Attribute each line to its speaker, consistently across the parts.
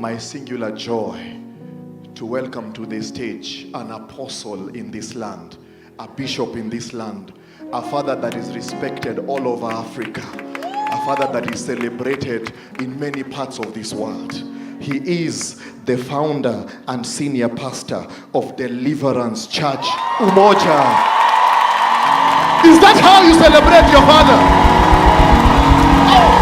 Speaker 1: my singular joy to welcome to the stage an apostle in this land, a bishop in this land, a father that is respected all over Africa, a father that is celebrated in many parts of this world. He is the founder and senior pastor of Deliverance Church, Umoja. Is that how you celebrate your father? Oh.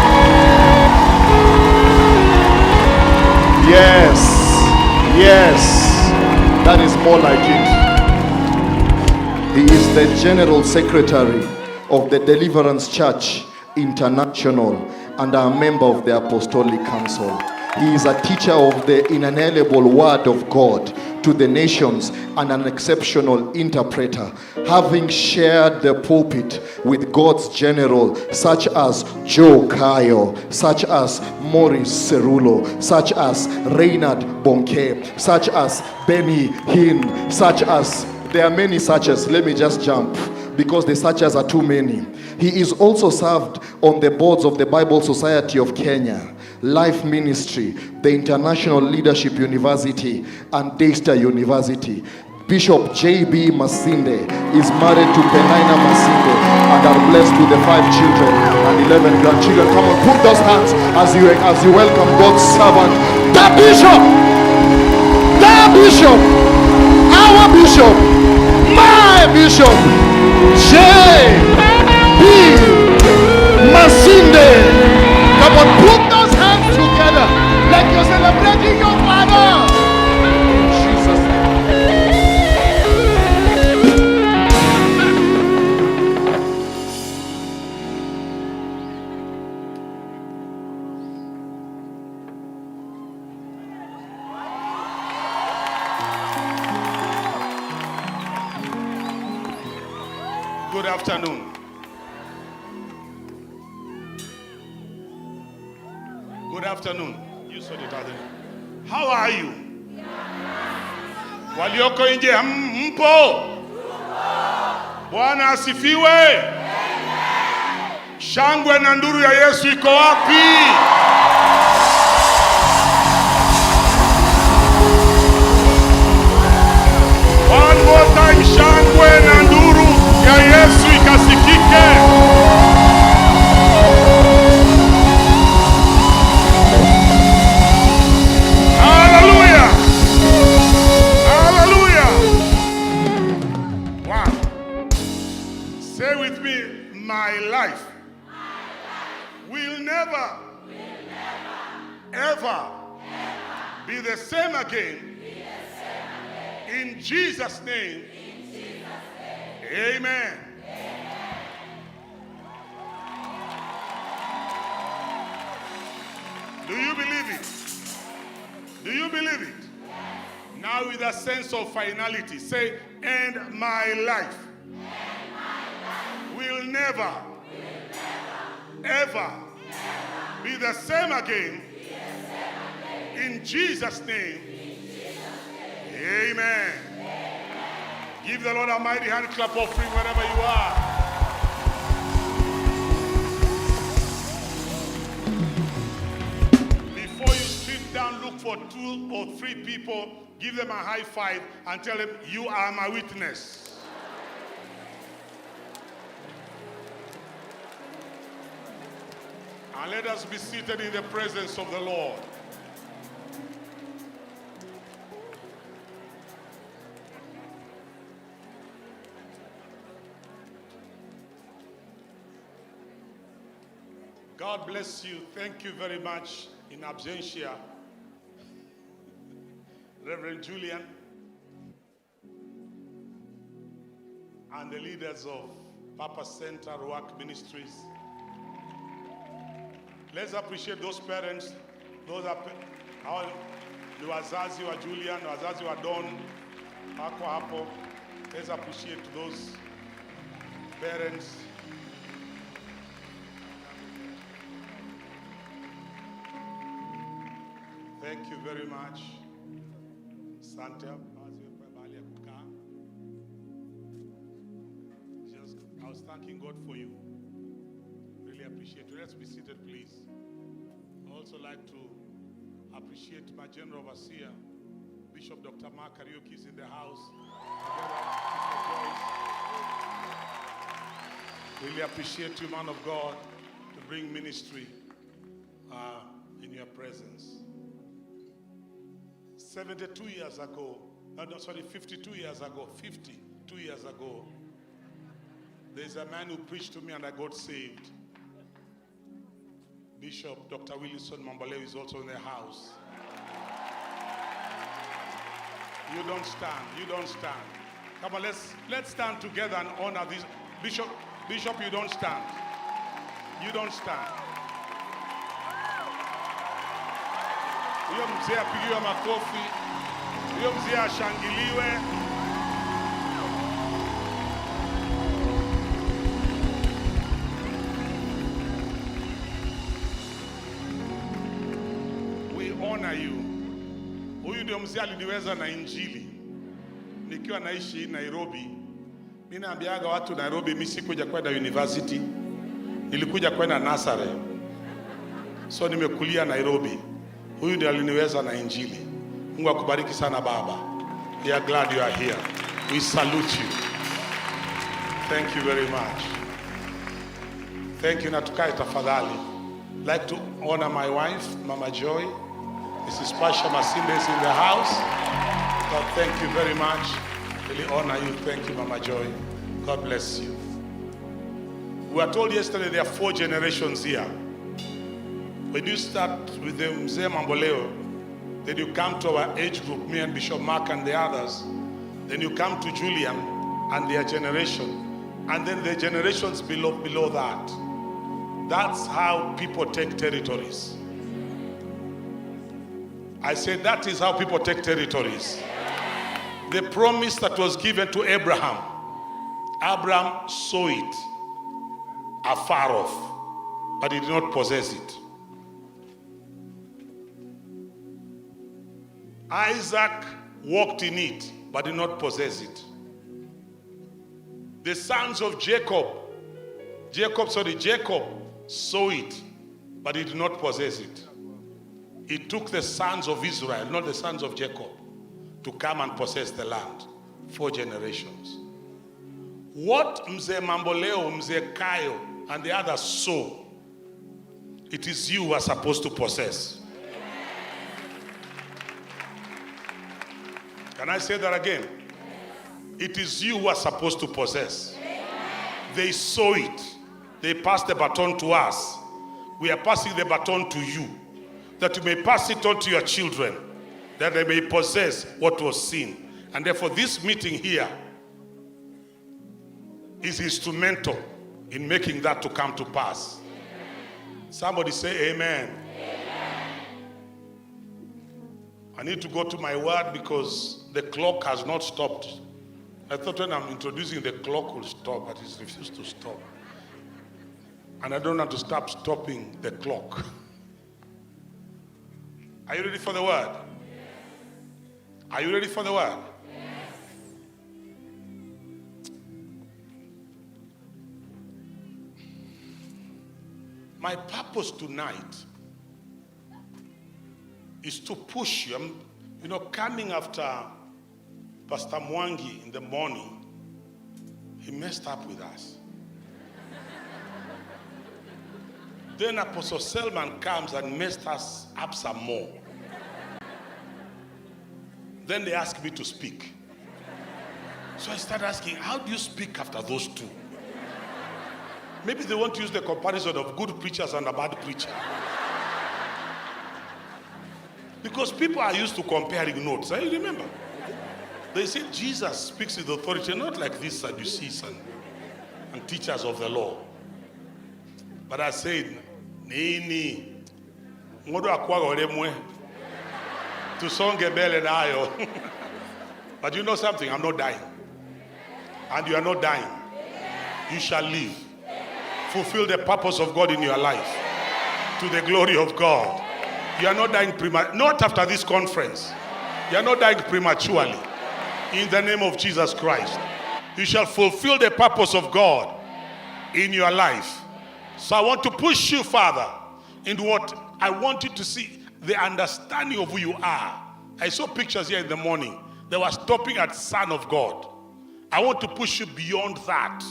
Speaker 1: Yes, that is more like it. He is the General Secretary of the Deliverance Church International and a member of the Apostolic Council. He is a teacher of the inalienable Word of God to the nations and an exceptional interpreter, having shared the pulpit with God's general such as Joe Kayo, such as Maurice Cerulo, such as Reinhard Bonke, such as Benny Hinn, such as, there are many such as, let me just jump because the such as are too many. He is also served on the boards of the Bible Society of Kenya, Life Ministry, the International Leadership University, and Daystar University. Bishop J.B. Masinde is married to Penina Masinde and are blessed with the 5 children and 11 grandchildren. Come on, put those hands as you welcome God's servant, the bishop, our bishop, my bishop, J.B. Masinde. Come on, put those hands together like you're celebrating your father. Jesus. Good afternoon. Good afternoon. You saw the title. How are you? Walioko nje mpo? Bwana asifiwe. Shangwe na nduru ya Yesu iko wapi? One more time, shangwe na nduru ya Yesu ikasikike. My life will never ever be the same again. In Jesus' name, amen. Do you believe it? Do you believe it? Now with a sense of finality, say, and my life will never, ever be the same again. In Jesus' name, amen. Give the Lord a mighty hand clap offering wherever you are. Before you sit down, look for 2 or 3 people, give them a high five and tell them, you are my witness. And let us be seated in the presence of the Lord. God bless you. Thank you very much in absentia, Reverend Julian, and the leaders of Papa Center Work Ministries. Let's appreciate those parents, those are ni wazazi wa Julian, wazazi wa Don, wako hapo. Let's appreciate those parents. Thank you very much. Sante, I was thanking God for you. Really appreciate it. Let's be seated, please. I also like to
Speaker 2: Appreciate my general overseer, Bishop Dr. Mark Kariuki is in the house. Really appreciate you, man of God, to bring ministry in your presence. 52 years ago, 52 years ago, there's a man who preached to me and I got saved. Bishop Dr. Wilson Mambaleo is also in the house. You don't stand. Come on, let's stand together and honor this. Bishop, you don't stand. Huyo mzee apigiwe makofi. Huyo mzee ashangiliwe. We honor you. Huyu ndio mzee aliniweza na injili. Nikiwa naishi Nairobi. Mimi naambiaga watu Nairobi, mimi sikuja kwenda university. Nilikuja kwenda nursery. So nimekulia Nairobi. Huyu ndiye aliniweza na injili. Mungu akubariki sana baba. We are glad you are here. We salute you. Thank you very much. Thank you. Na tukae tafadhali. Like to honor my wife, Mama Joy. Mrs. Pasha Masinde is in the house. God, thank you very much. Really honor you. Thank you, Mama Joy. God bless you. We were told yesterday there are 4 generations here. When you start with the Mzee Mamboleo, then you come to our age group, me and Bishop Mark and the others. Then you come to Julian and their generation. And then the generations below that. That's how people take territories. I said that is how people take territories. The promise that was given to Abraham saw it afar off, but he did not possess it. Isaac walked in it, but did not possess it. The sons of Jacob saw it, but he did not possess it. It took the sons of Israel, not the sons of Jacob, to come and possess the land. 4 generations. What Mzee Mamboleo, Mzee Kayo, and the others saw, it is you who are supposed to possess. Can I say that again? It is you who are supposed to possess. They saw it. They passed the baton to us. We are passing the baton to you, that you may pass it on to your children, that they may possess what was seen. And therefore this meeting here is instrumental in making that to come to pass. Somebody say amen. I need to go to my word because the clock has not stopped. I thought when I'm introducing the clock will stop, but it's refused to stop. And I don't have to stop stopping the clock. Are you ready for the word? Are you ready for the word? My purpose tonight is to push you. Coming after Pastor Mwangi in the morning, he messed up with us. Then Apostle Selman comes and messed us up some more. Then they asked me to speak. So I started asking, how do you speak after those two? Maybe they want to use the comparison of good preachers and a bad preacher. Because people are used to comparing notes. I remember. They say Jesus speaks with authority, not like these Sadducees and teachers of the law. But I said, Nini, ngodo akwaga olemwe. Tusonge bele nayo. But you know something? I'm not dying. And you are not dying. You shall live. Fulfill the purpose of God in your life. To the glory of God. You are not dying not after this conference. You are not dying prematurely. In the name of Jesus Christ. You shall fulfill the purpose of God in your life. So I want to push you, Father, into what I want you to see. the understanding of who you are. I saw pictures here in the morning. They were stopping at Son of God. I want to push you beyond that.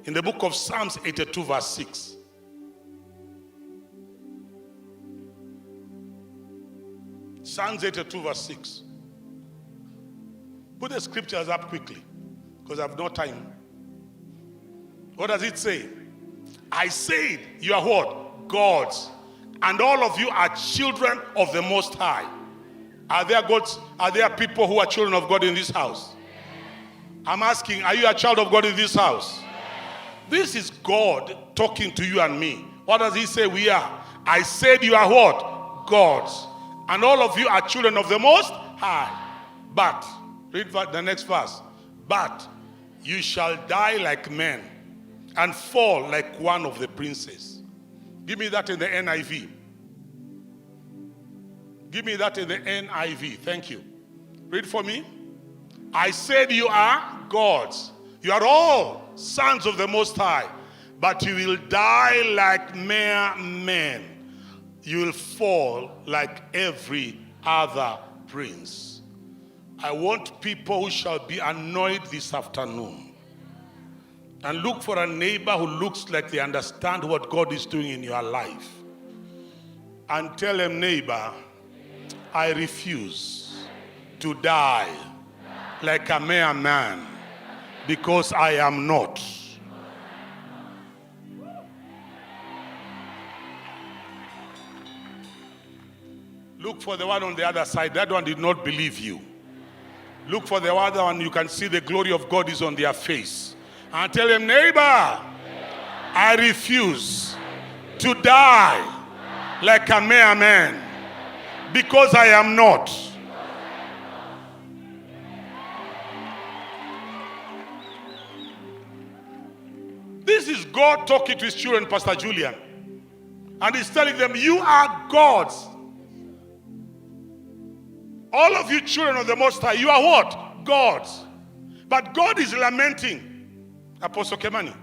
Speaker 2: In the book of Psalms 82 verse 6. Psalms 82 verse 6. Put the scriptures up quickly, because I have no time. What does it say? I said, you are what? Gods. And all of you are children of the Most High. Are there gods? Are there people who are children of God in this house? I'm asking, are you a child of God in this house? This is God talking to you and me. What does he say we are? I said you are what? Gods. And all of you are children of the Most High. But, read the next verse. But you shall die like men and fall like one of the princes. Give me that in the NIV. Give me that in the NIV. Thank you. Read for me. I said you are gods. You are all sons of the Most High. But you will die like mere men. You will fall like every other prince. I want people who shall be annoyed this afternoon. And look for a neighbor who looks like they understand what God is doing in your life. And tell them, neighbor, I refuse to die like a mere man, because I am not. Look for the one on the other side. That one did not believe you. Look for the other one. You can see the glory of God is on their face. And tell them, neighbor, I refuse to die like a mere man, because I am not. This is God talking to his children, Pastor Julian. And he's telling them, you are gods. All of you children of the Most High, you are what? Gods. But God is lamenting. Apostle Kemani.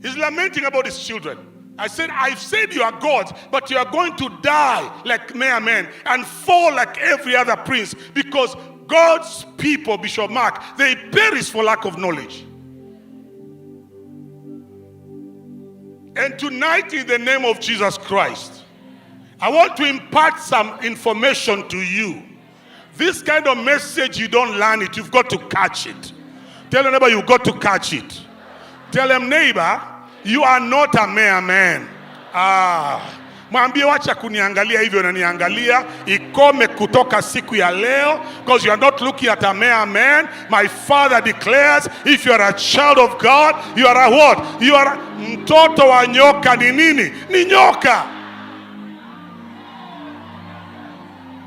Speaker 2: He's lamenting about his children. I said, I've said you are gods, but you are going to die like mere men and fall like every other prince, because God's people, Bishop Mark, they perish for lack of knowledge. And tonight, in the name of Jesus Christ, I want to impart some information to you. This kind of message, you don't learn it. You've got to catch it. Tell your neighbor, you've got to catch it. Tell them, neighbor, you are not a mere man. Mwambie wacha kuniangalia hivyo unaniangalia. Ikome kutoka siku ya leo. Because you are not looking at a mere man. My father declares, if you are a child of God, you are a what? You are mtoto wa nyoka. Ni nini? Ni nyoka.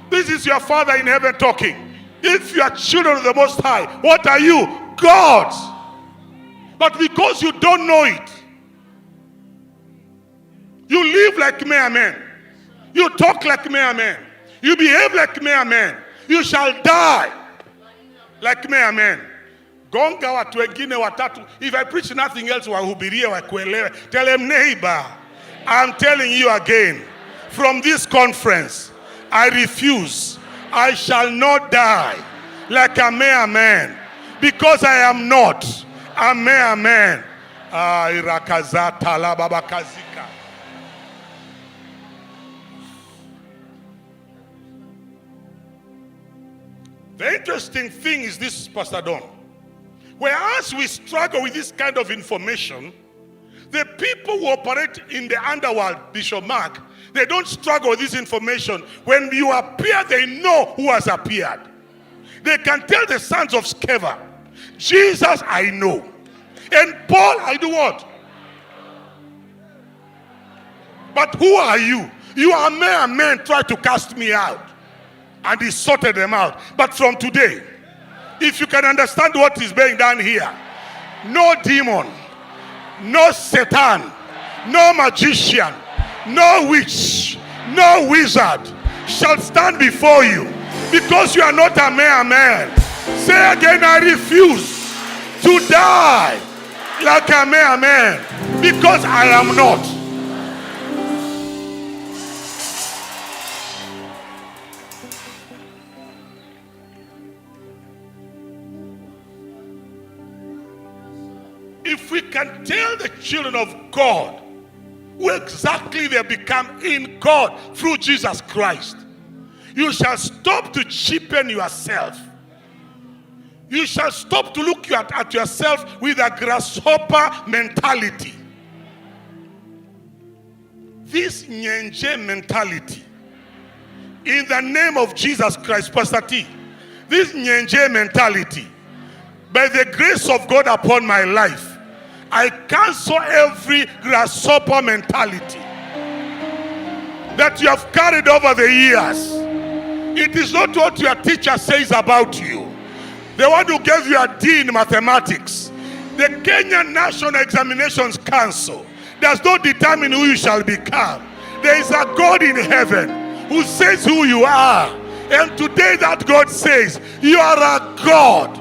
Speaker 2: This is your Father in heaven talking. If you are children of the Most High, what are you? Gods. But because you don't know it, you live like mere men. You talk like mere men. You behave like mere men. You shall die like mere men. Gonga watu wengine watatu. If I preach nothing else, wahubirie wakuelewe. Tell them, neighbor, I'm telling you again, from this conference, I refuse. I shall not die like a mere man, because I am not a mere man. Irakazata la babakazika. The interesting thing is this, Pastor Don. Whereas we struggle with this kind of information, the people who operate in the underworld, Bishop Mark, they don't struggle with this information. When you appear, they know who has appeared. They can tell the sons of Sceva, Jesus I know. And Paul, I do what? But who are you? You are mere men try to cast me out. And he sorted them out. But from today, if you can understand what is being done here, no demon, no Satan, no magician, no witch, no wizard shall stand before you, because you are not a mere man. Say again, I refuse to die like a mere man, because I am not. If we can tell the children of God who exactly they become in God through Jesus Christ, you shall stop to cheapen yourself. You shall stop to look at yourself with a grasshopper mentality. This nyenje mentality, in the name of Jesus Christ, Pastor T, this nyenje mentality, by the grace of God upon my life, I cancel every grasshopper mentality that you have carried over the years. It is not what your teacher says about you. The one who gave you a D in mathematics. The Kenyan National Examinations Council does not determine who you shall become. There is a God in heaven who says who you are. And today that God says, you are a God.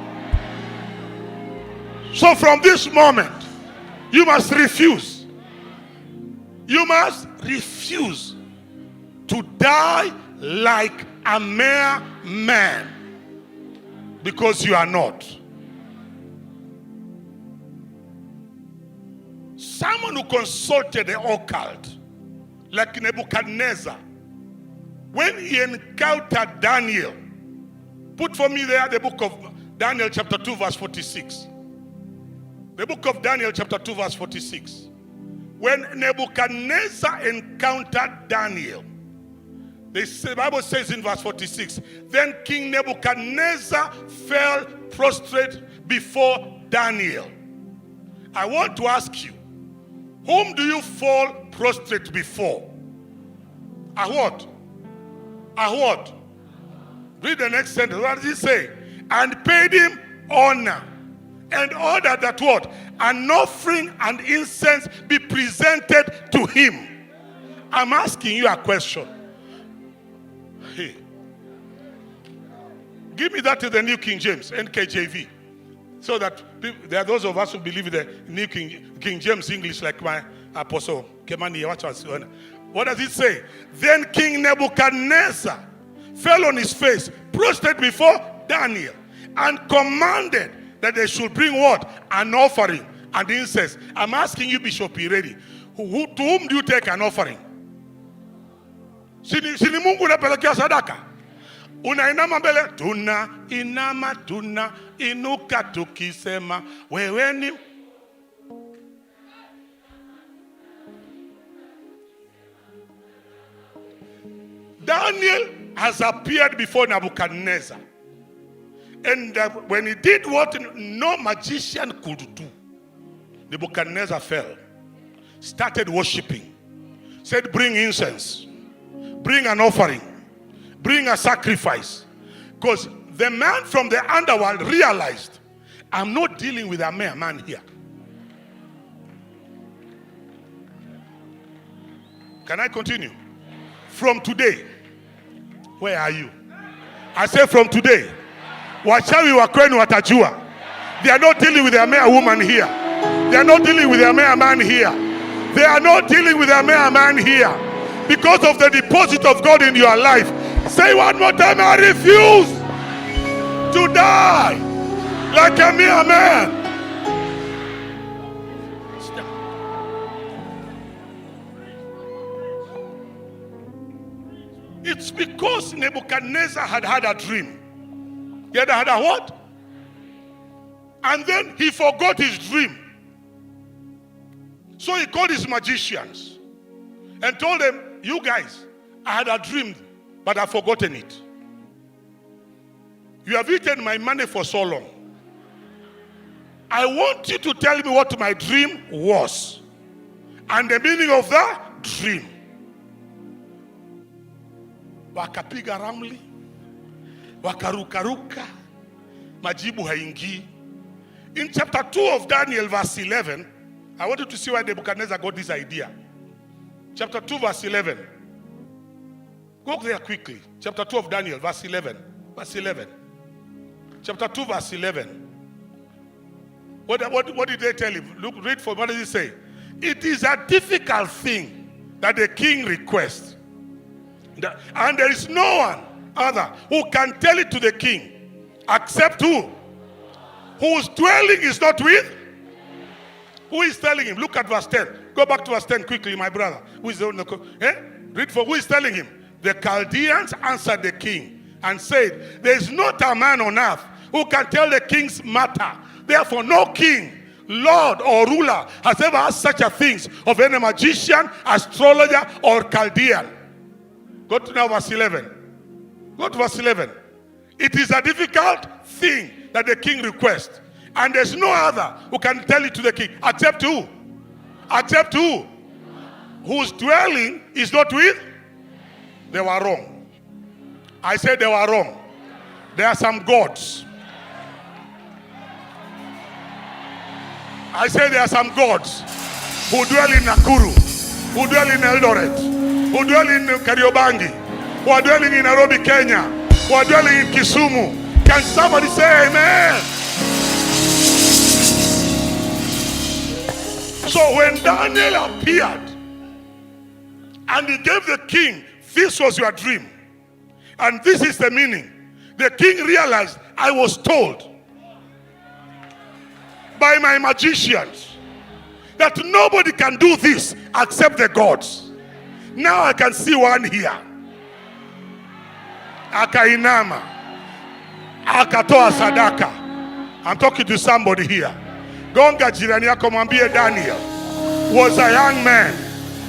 Speaker 2: So from this moment, you must refuse. You must refuse to die like a mere man, because you are not. Someone who consulted the occult, like Nebuchadnezzar, when he encountered Daniel, put for me there the book of Daniel chapter 2 verse 46. The book of Daniel chapter 2 verse 46. When Nebuchadnezzar encountered Daniel, the Bible says in verse 46, then King Nebuchadnezzar fell prostrate before Daniel. I want to ask you, whom do you fall prostrate before? A what? A what? Read the next sentence. What does he say? And paid him honor, and ordered that what? An offering and incense be presented to him. I'm asking you a question. Hey. Give me that to the New King James, NKJV. So that there are those of us who believe in the New King James English, like my apostle Kemani. What does it say? Then King Nebuchadnezzar fell on his face, prostrate before Daniel, and commanded that they should bring what? An offering and incense. I'm asking you, Bishop Iredi, to whom do you take an offering? Sini Mungu unapelekea sadaka. Unainama mbele, tuna inuka tukisema wewe ni. Daniel has appeared before Nebuchadnezzar. And when he did what no magician could do, Nebuchadnezzar fell, started worshiping, said, bring incense, bring an offering, bring a sacrifice. Because the man from the underworld realized, I'm not dealing with a mere man here. Can I continue? From today, where are you? I say from today, wachawi wa kwenu watajua. They are not dealing with a mere woman here. They are not dealing with a mere man here. They are not dealing with a mere man here. Because of the deposit of God in your life. Say one more time, I refuse to die like a mere man. It's because Nebuchadnezzar had had a dream. He had had a what? And then he forgot his dream. So he called his magicians and told them, you guys, I had a dream, but I've forgotten it. You have eaten my money for so long. I want you to tell me what my dream was and the meaning of that dream. Wakapiga ramli, wakarukaruka, majibu haingii. In chapter 2 of Daniel verse 11, I want you to see why Nebuchadnezzar got this idea. Chapter 2 verse 11. Go there quickly. Chapter 2 of Daniel verse 11. Verse 11. Chapter 2 verse 11. What did they tell him? Look, read for what does it say? It is a difficult thing that the king requests. And there is no one other who can tell it to the king except who? Whose dwelling is not with? Who is telling him? Look at verse 10. Go back to verse 10 quickly, my brother. Who is the Read for who is telling him? The Chaldeans answered the king and said, there is not a man on earth who can tell the king's matter. Therefore, no king, lord, or ruler has ever asked such a thing of any magician, astrologer, or Chaldean. Go to now verse 11. Go to verse 11. It is a difficult thing that the king requests, and there's no other who can tell it to the king except who? Except who? Whose dwelling is not with? They were wrong. I said they were wrong. There are some gods. I said there are some gods who dwell in Nakuru, who dwell in Eldoret, who dwell in Kariobangi, who are dwelling in Nairobi, Kenya, who are dwelling in Kisumu. Can somebody say amen? So when Daniel appeared and he gave the king, this was your dream, and this is the meaning, the king realized, I was told by my magicians that nobody can do this except the gods. Now I can see one here. Akainama, akatoa sadaka. I'm talking to somebody here. Gonga jirani yako mwambie Daniel was a young man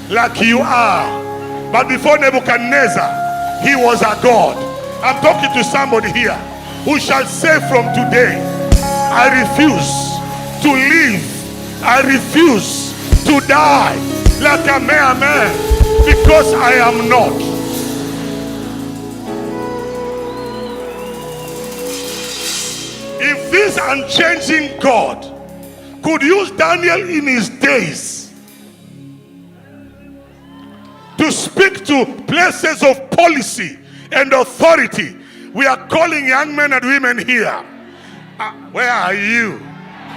Speaker 2: like you are, but before Nebuchadnezzar he was a god. I'm talking to somebody here who shall say from today, I refuse to live, I refuse to die like a mere man, because I am not. If this unchanging God could use Daniel in his days to speak to places of policy and authority, we are calling young men and women here. Where are you?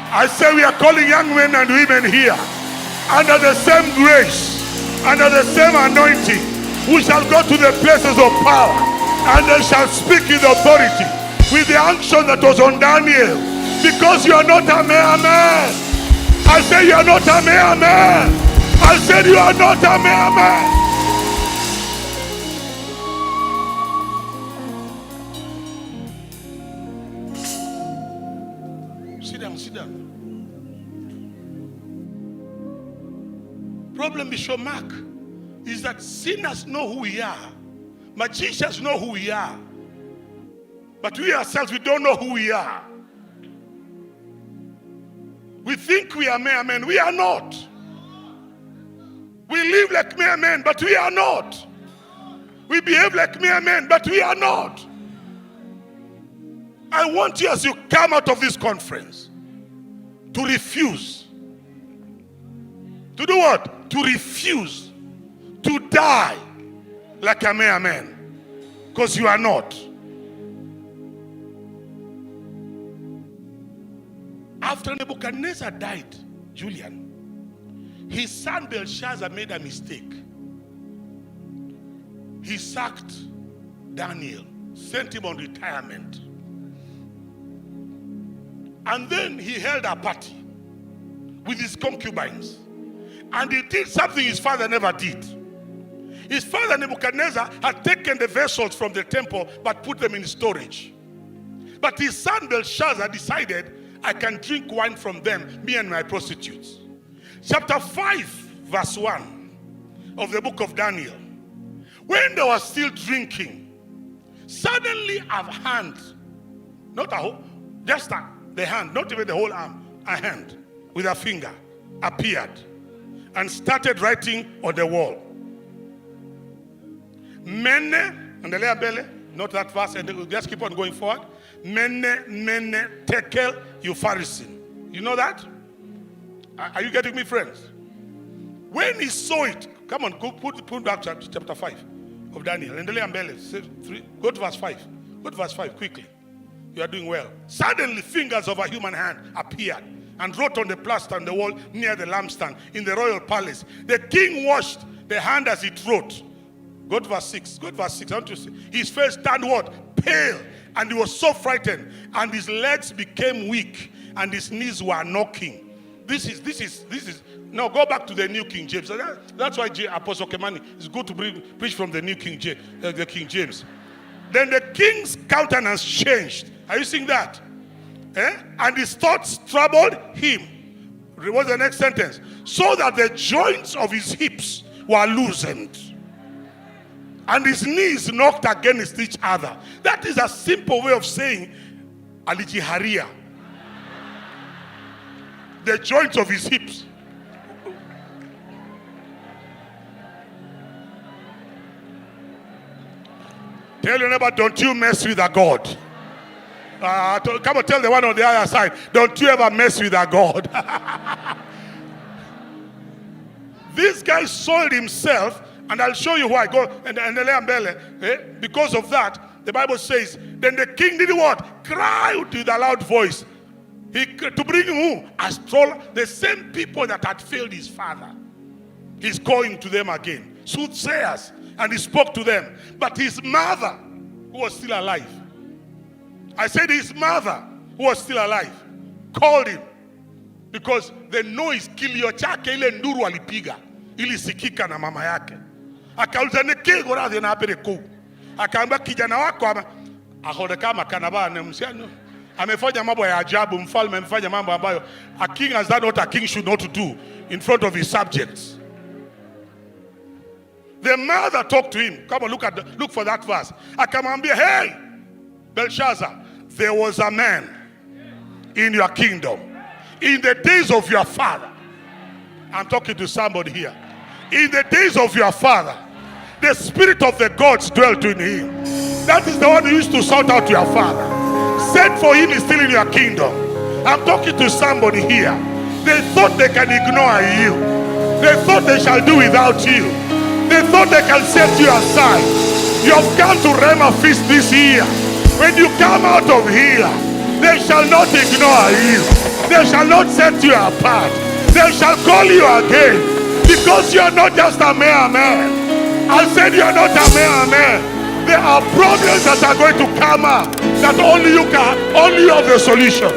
Speaker 2: I say we are calling young men and women here under the same grace, under the same anointing. We shall go to the places of power and they shall speak in authority with the unction that was on Daniel, because you are not a mere man. I say you are not a mere man. I said you are not a mere man. Sit down, sit down. Problem, Bishop Mark, is that sinners know who we are. Magicians know who we are. But we ourselves, we don't know who we are. We think we are mere men. We are not. We live like mere men, but we are not. We behave like mere men, but we are not. I want you, as you come out of this conference, to refuse. To do what? To refuse to die like a mere man. Because you are not. After Nebuchadnezzar died, Julian, his son Belshazzar made a mistake. He sacked Daniel, sent him on retirement. And then he held a party with his concubines. And he did something his father never did. His father Nebuchadnezzar had taken the vessels from the temple but put them in storage. But his son Belshazzar decided, I can drink wine from them, me and my prostitutes. Chapter 5, verse 1 of the book of Daniel. When they were still drinking, suddenly a hand, not a whole, just the hand, not even the whole arm, a hand with a finger appeared and started writing on the wall. Mene, and the letter bele, not that verse, and we'll just keep on going forward. Mene, tekel, Eupharisin. You know that? Are you getting me, friends? When he saw it, come on, go put back to chapter 5 of Daniel. And the letter bele, go to verse 5. Go to verse 5 quickly. You are doing well. Suddenly, fingers of a human hand appeared and wrote on the plaster on the wall near the lampstand in the royal palace. The king watched the hand as it wrote. Go to verse 6. Go to verse 6. I want to see. His face turned what? Pale. And he was so frightened. And his legs became weak. And his knees were knocking. This is. Now go back to the New King James. That's why Apostle Kemani is good to preach from the New King James, the King James. Then the king's countenance changed. Are you seeing that? And his thoughts troubled him. What's the next sentence? So that the joints of his hips were loosened, and his knees knocked against each other. That is a simple way of saying alijiharia. The joints of his hips. Tell your neighbor, don't you mess with a God. Come on, tell the one on the other side, don't you ever mess with a God. This guy soiled himself, and I'll show you why. Go and because of that, the Bible says, then the king did what? Cried with a loud voice. To bring who? The same people that had failed his father. He's calling to them again. Soothsayers. And he spoke to them. But his mother, who was still alive. I said his mother, who was still alive, called him. Because the noise, kilio chake ile nduru alipiga, ilisikika na mama yake. Akauliza nekego radhi na apere kuu. Akaambia kijana wako ahode kama kanabane msiano. Amefanya mambo ya ajabu, mfalme amefanya mambo ambayo a king has done what a king should not do in front of his subjects. The mother talked to him. Come on, look for that verse. Akamwambia, hey, Belshazzar, there was a man in your kingdom in the days of your father. I'm talking to somebody here. In the days of your father, the spirit of the gods dwelt in him. That is the one who used to shout out to your father. Sent for him is still in your kingdom. I'm talking to somebody here. They thought they can ignore you. They thought they shall do without you. They thought they can set you aside. You have come to Rhema feast this year. When you come out of here, they shall not ignore you. They shall not set you apart. They shall call you again. Because you are not just a mere man. I said you are not a mere man. There are problems that are going to come up that only you have the solution.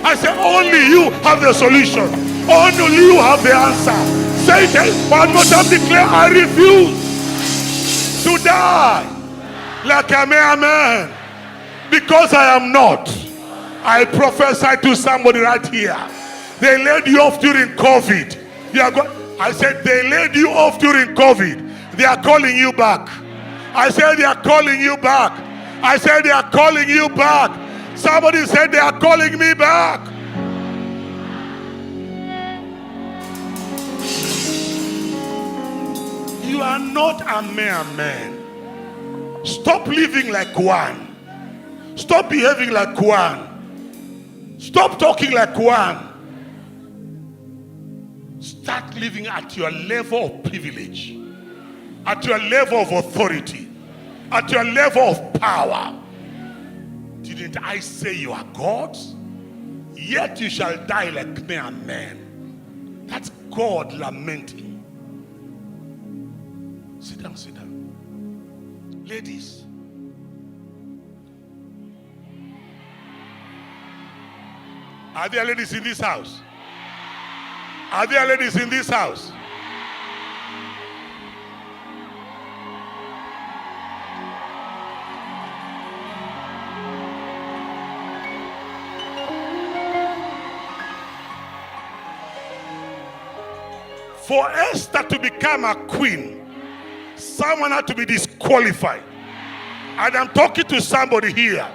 Speaker 2: I said only you have the solution. Only you have the answer. Say it one more time, declare, I refuse to die like a mere man, because I am not. I prophesy to somebody right here. They laid you off during COVID. I said they laid you off during COVID. They are calling you back. I said they are calling you back. I said they are calling you back. Somebody said they are calling me back. You are not a mere man. Stop living like one. Stop behaving like one. Stop talking like one. Start living at your level of privilege, at your level of authority, at your level of power. Didn't I say you are gods? Yet you shall die like mere men. That's God lamenting. Sit down, sit down. Ladies, are there ladies in this house? Are there ladies in this house? For Esther to become a queen, someone had to be disqualified. And I'm talking to somebody here.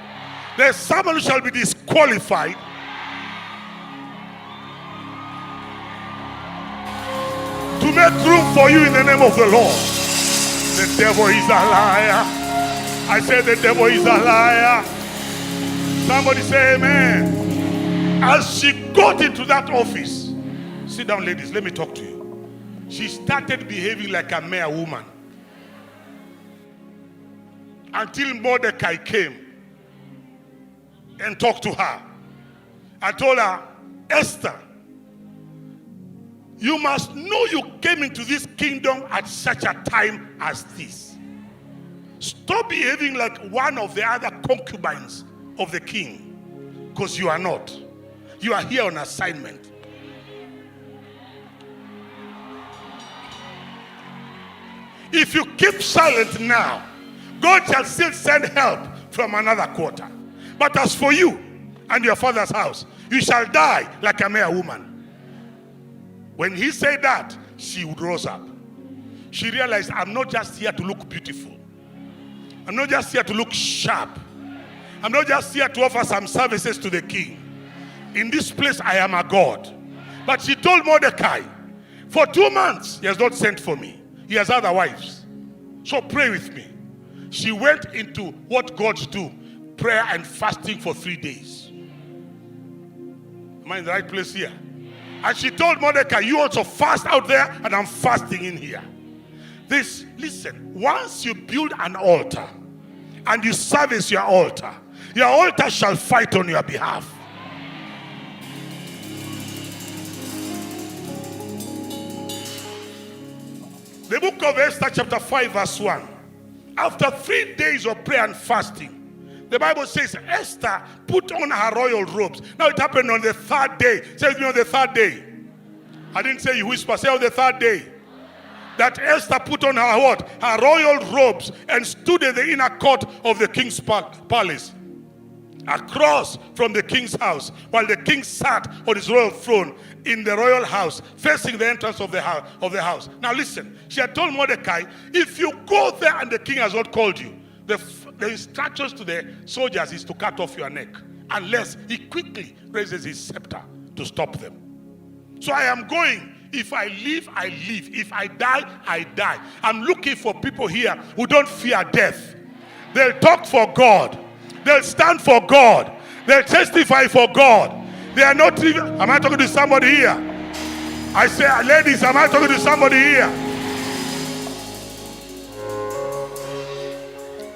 Speaker 2: There's someone who shall be disqualified to make room for you in the name of the Lord. The devil is a liar. I said the devil is a liar. Somebody say amen. As she got into that office, sit down ladies, let me talk to you. She started behaving like a mere woman. Until Mordecai came and talked to her. I told her, Esther, you must know you came into this kingdom at such a time as this. Stop behaving like one of the other concubines of the king, because you are not. You are here on assignment. If you keep silent now, God shall still send help from another quarter. But as for you and your father's house, you shall die like a mere woman. When he said that, she rose up. She realized, I'm not just here to look beautiful. I'm not just here to look sharp. I'm not just here to offer some services to the king. In this place, I am a god. But she told Mordecai, for 2 months, he has not sent for me. He has other wives. So pray with me. She went into what gods do, prayer and fasting for 3 days. Am I in the right place here? And she told Mordecai, you also fast out there, and I'm fasting in here. Listen, once you build an altar and you service your altar shall fight on your behalf. The book of Esther chapter 5 verse 1. After 3 days of prayer and fasting, the Bible says Esther put on her royal robes. Now it happened on the 3rd day. Say with me, on the 3rd day. I didn't say you whisper. Say on the 3rd day. That Esther put on her what? Her royal robes and stood in the inner court of the king's palace, across from the king's house, while the king sat on his royal throne in the royal house, facing the entrance of the house. Now listen, she had told Mordecai, if you go there and the king has not called you, the instructions to the soldiers is to cut off your neck, unless he quickly raises his scepter to stop them. So I am going. If I live, I live. If I die, I die. I'm looking for people here who don't fear death. They'll talk for God. They'll stand for God. They'll testify for God. They are not even... Am I talking to somebody here? I say, ladies, am I talking to somebody here?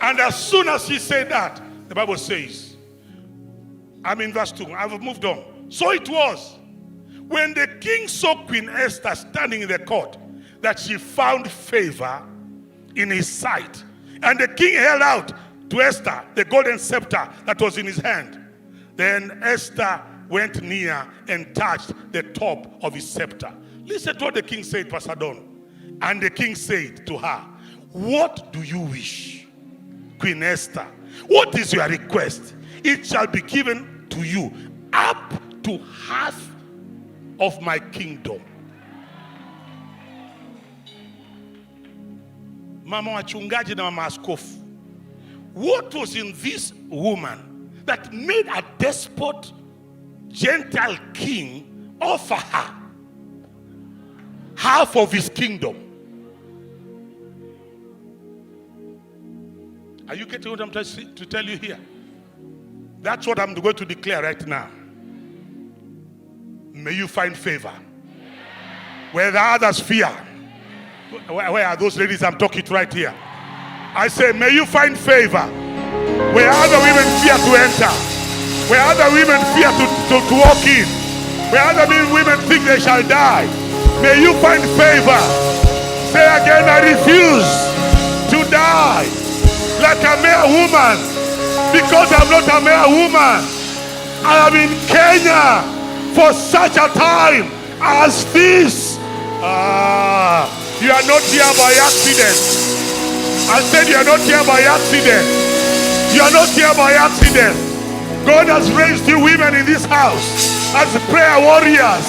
Speaker 2: And as soon as she said that, the Bible says, I'm in verse 2. I've moved on. So it was, when the king saw Queen Esther standing in the court, that she found favor in his sight. And the king held out to Esther the golden scepter that was in his hand. Then Esther went near and touched the top of his scepter. Listen to what the king said, Pastor Don. And the king said to her, what do you wish, Queen Esther? What is your request? It shall be given to you up to half of my kingdom. Mama wachungaji na mama askofu, what was in this woman that made a despot Gentile king offer her half of his kingdom? Are you getting what I'm trying to tell you here? That's what I'm going to declare right now. May you find favor where the others fear. Where are those ladies I'm talking to right here? I say, may you find favor where other women fear to enter, where other women fear to walk in, where other women think they shall die. May you find favor. Say again, I refuse to die like a mere woman, because I'm not a mere woman. I am in Kenya for such a time as this. You are not here by accident. I said you are not here by accident. You are not here by accident. God has raised you women in this house as prayer warriors,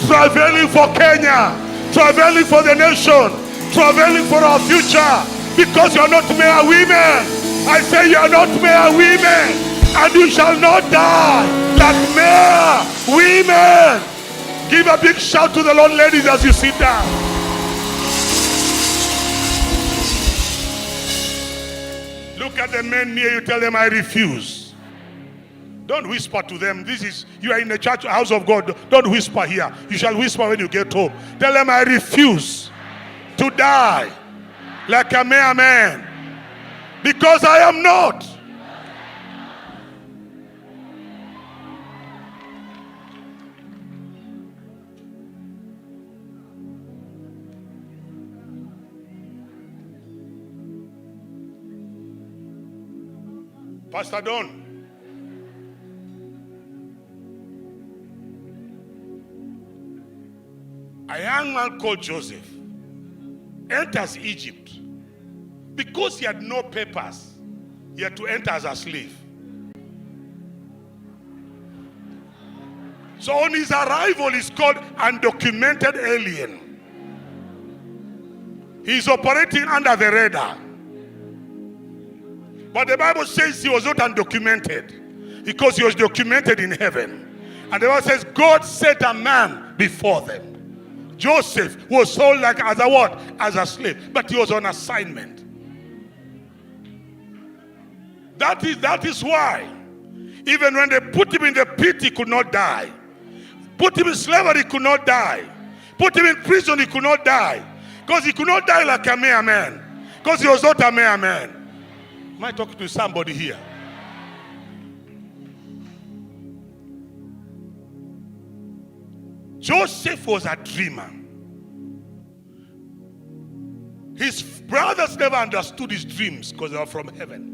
Speaker 2: traveling for Kenya, traveling for the nation, traveling for our future, because you are not mere women. I say you are not mere women, and you shall not die like mere women. Give a big shout to the Lord, ladies, as you sit down. Look at the men near you, tell them, I refuse. Don't whisper to them. You are in the church, house of God. Don't whisper here. You shall whisper when you get home. Tell them, I refuse to die like a mere man, because I am not. Pastor Don, a young man called Joseph enters Egypt. Because he had no papers, he had to enter as a slave. So on his arrival, he's called undocumented alien. He's operating under the radar. But the Bible says he was not undocumented because he was documented in heaven. And the Bible says God set a man before them. Joseph was sold like as a what? As a slave. But he was on assignment. That is why even when they put him in the pit, he could not die. Put him in slavery, he could not die. Put him in prison, he could not die. Because he could not die like a mere man. Because he was not a mere man. Am I talking to somebody here? Joseph was a dreamer. His brothers never understood his dreams because they were from heaven.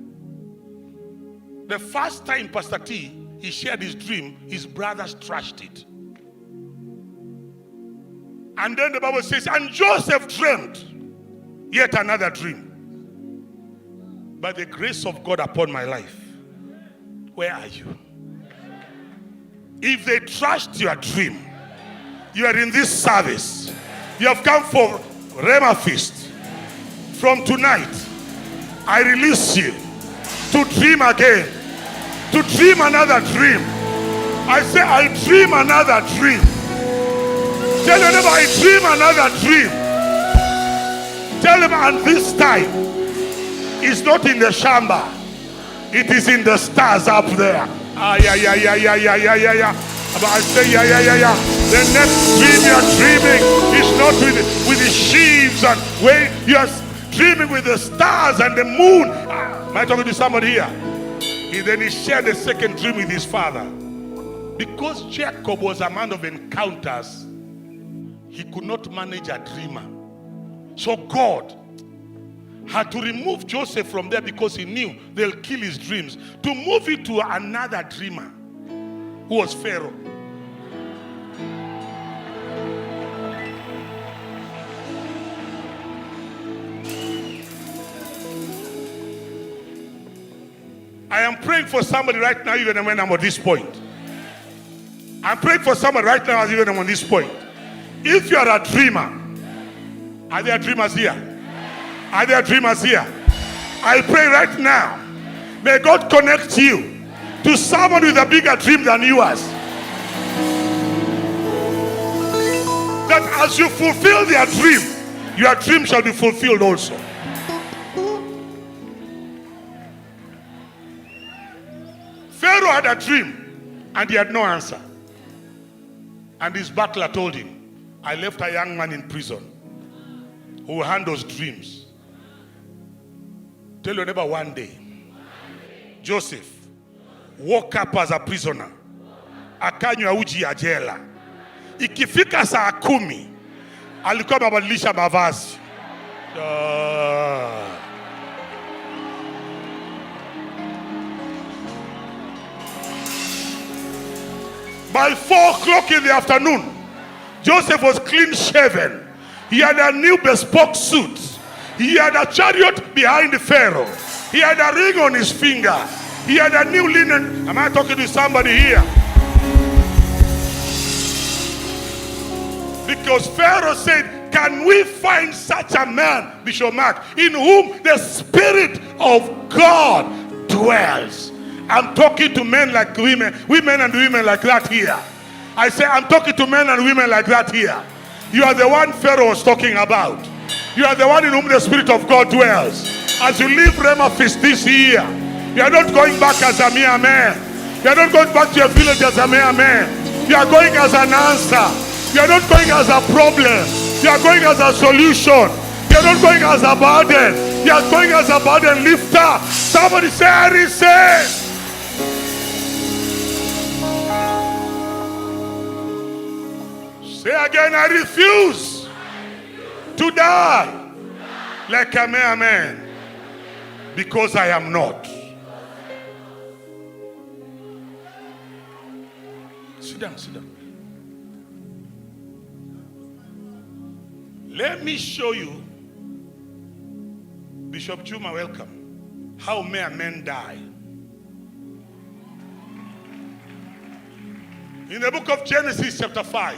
Speaker 2: The first time Pastor T, he shared his dream, his brothers trashed it. And then the Bible says, and Joseph dreamt yet another dream. By the grace of God upon my life, where are you? If they trashed your dream, you are in this service. You have come for Rhema feast. From tonight, I release you to dream again. To dream another dream. I say, I dream another dream. Tell your neighbor, I dream another dream. Tell him, and this time, it's not in the shamba. It is in the stars up there. But I say, yeah. The next dream you are dreaming is not with the sheaves and wait. You are dreaming with the stars and the moon. Am I talking to somebody here? Then he shared the second dream with his father. Because Jacob was a man of encounters, he could not manage a dreamer. So God had to remove Joseph from there because he knew they'll kill his dreams. To move it to another dreamer who was Pharaoh. I am praying for somebody right now, even when I'm at this point. I'm praying for somebody right now, even when I'm on this point. If you are a dreamer, are there dreamers here? Are there dreamers here? I pray right now, may God connect you to someone with a bigger dream than yours. That as you fulfill their dream, your dream shall be fulfilled also. Pharaoh had a dream and he had no answer. And his butler told him, I left a young man in prison who handles dreams. Tell your neighbor, one day, Joseph woke up as a prisoner. Akanywa uji ya jela. Ikifika saa 10, alikuwa amebadilisha mavazi. By 4 o'clock in the afternoon, Joseph was clean shaven. He had a new bespoke suit. He had a chariot behind Pharaoh. He had a ring on his finger. He had a new linen. Am I talking to somebody here? Because Pharaoh said, can we find such a man, Bishop Mark, in whom the Spirit of God dwells? I'm talking to men like women and women like that here. I say, I'm talking to men and women like that here. You are the one Pharaoh was talking about. You are the one in whom the Spirit of God dwells. As you leave Rhema feast this year, you are not going back as a mere man. You are not going back to your village as a mere man. You are going as an answer. You are not going as a problem. You are going as a solution. You are not going as a burden. You are going as a burden lifter. Somebody say, I receive. Say again, I refuse to die like a mere man, because I am not. Sit down, sit down. Let me show you Bishop Juma, welcome. How may a man die? In the book of Genesis chapter 5,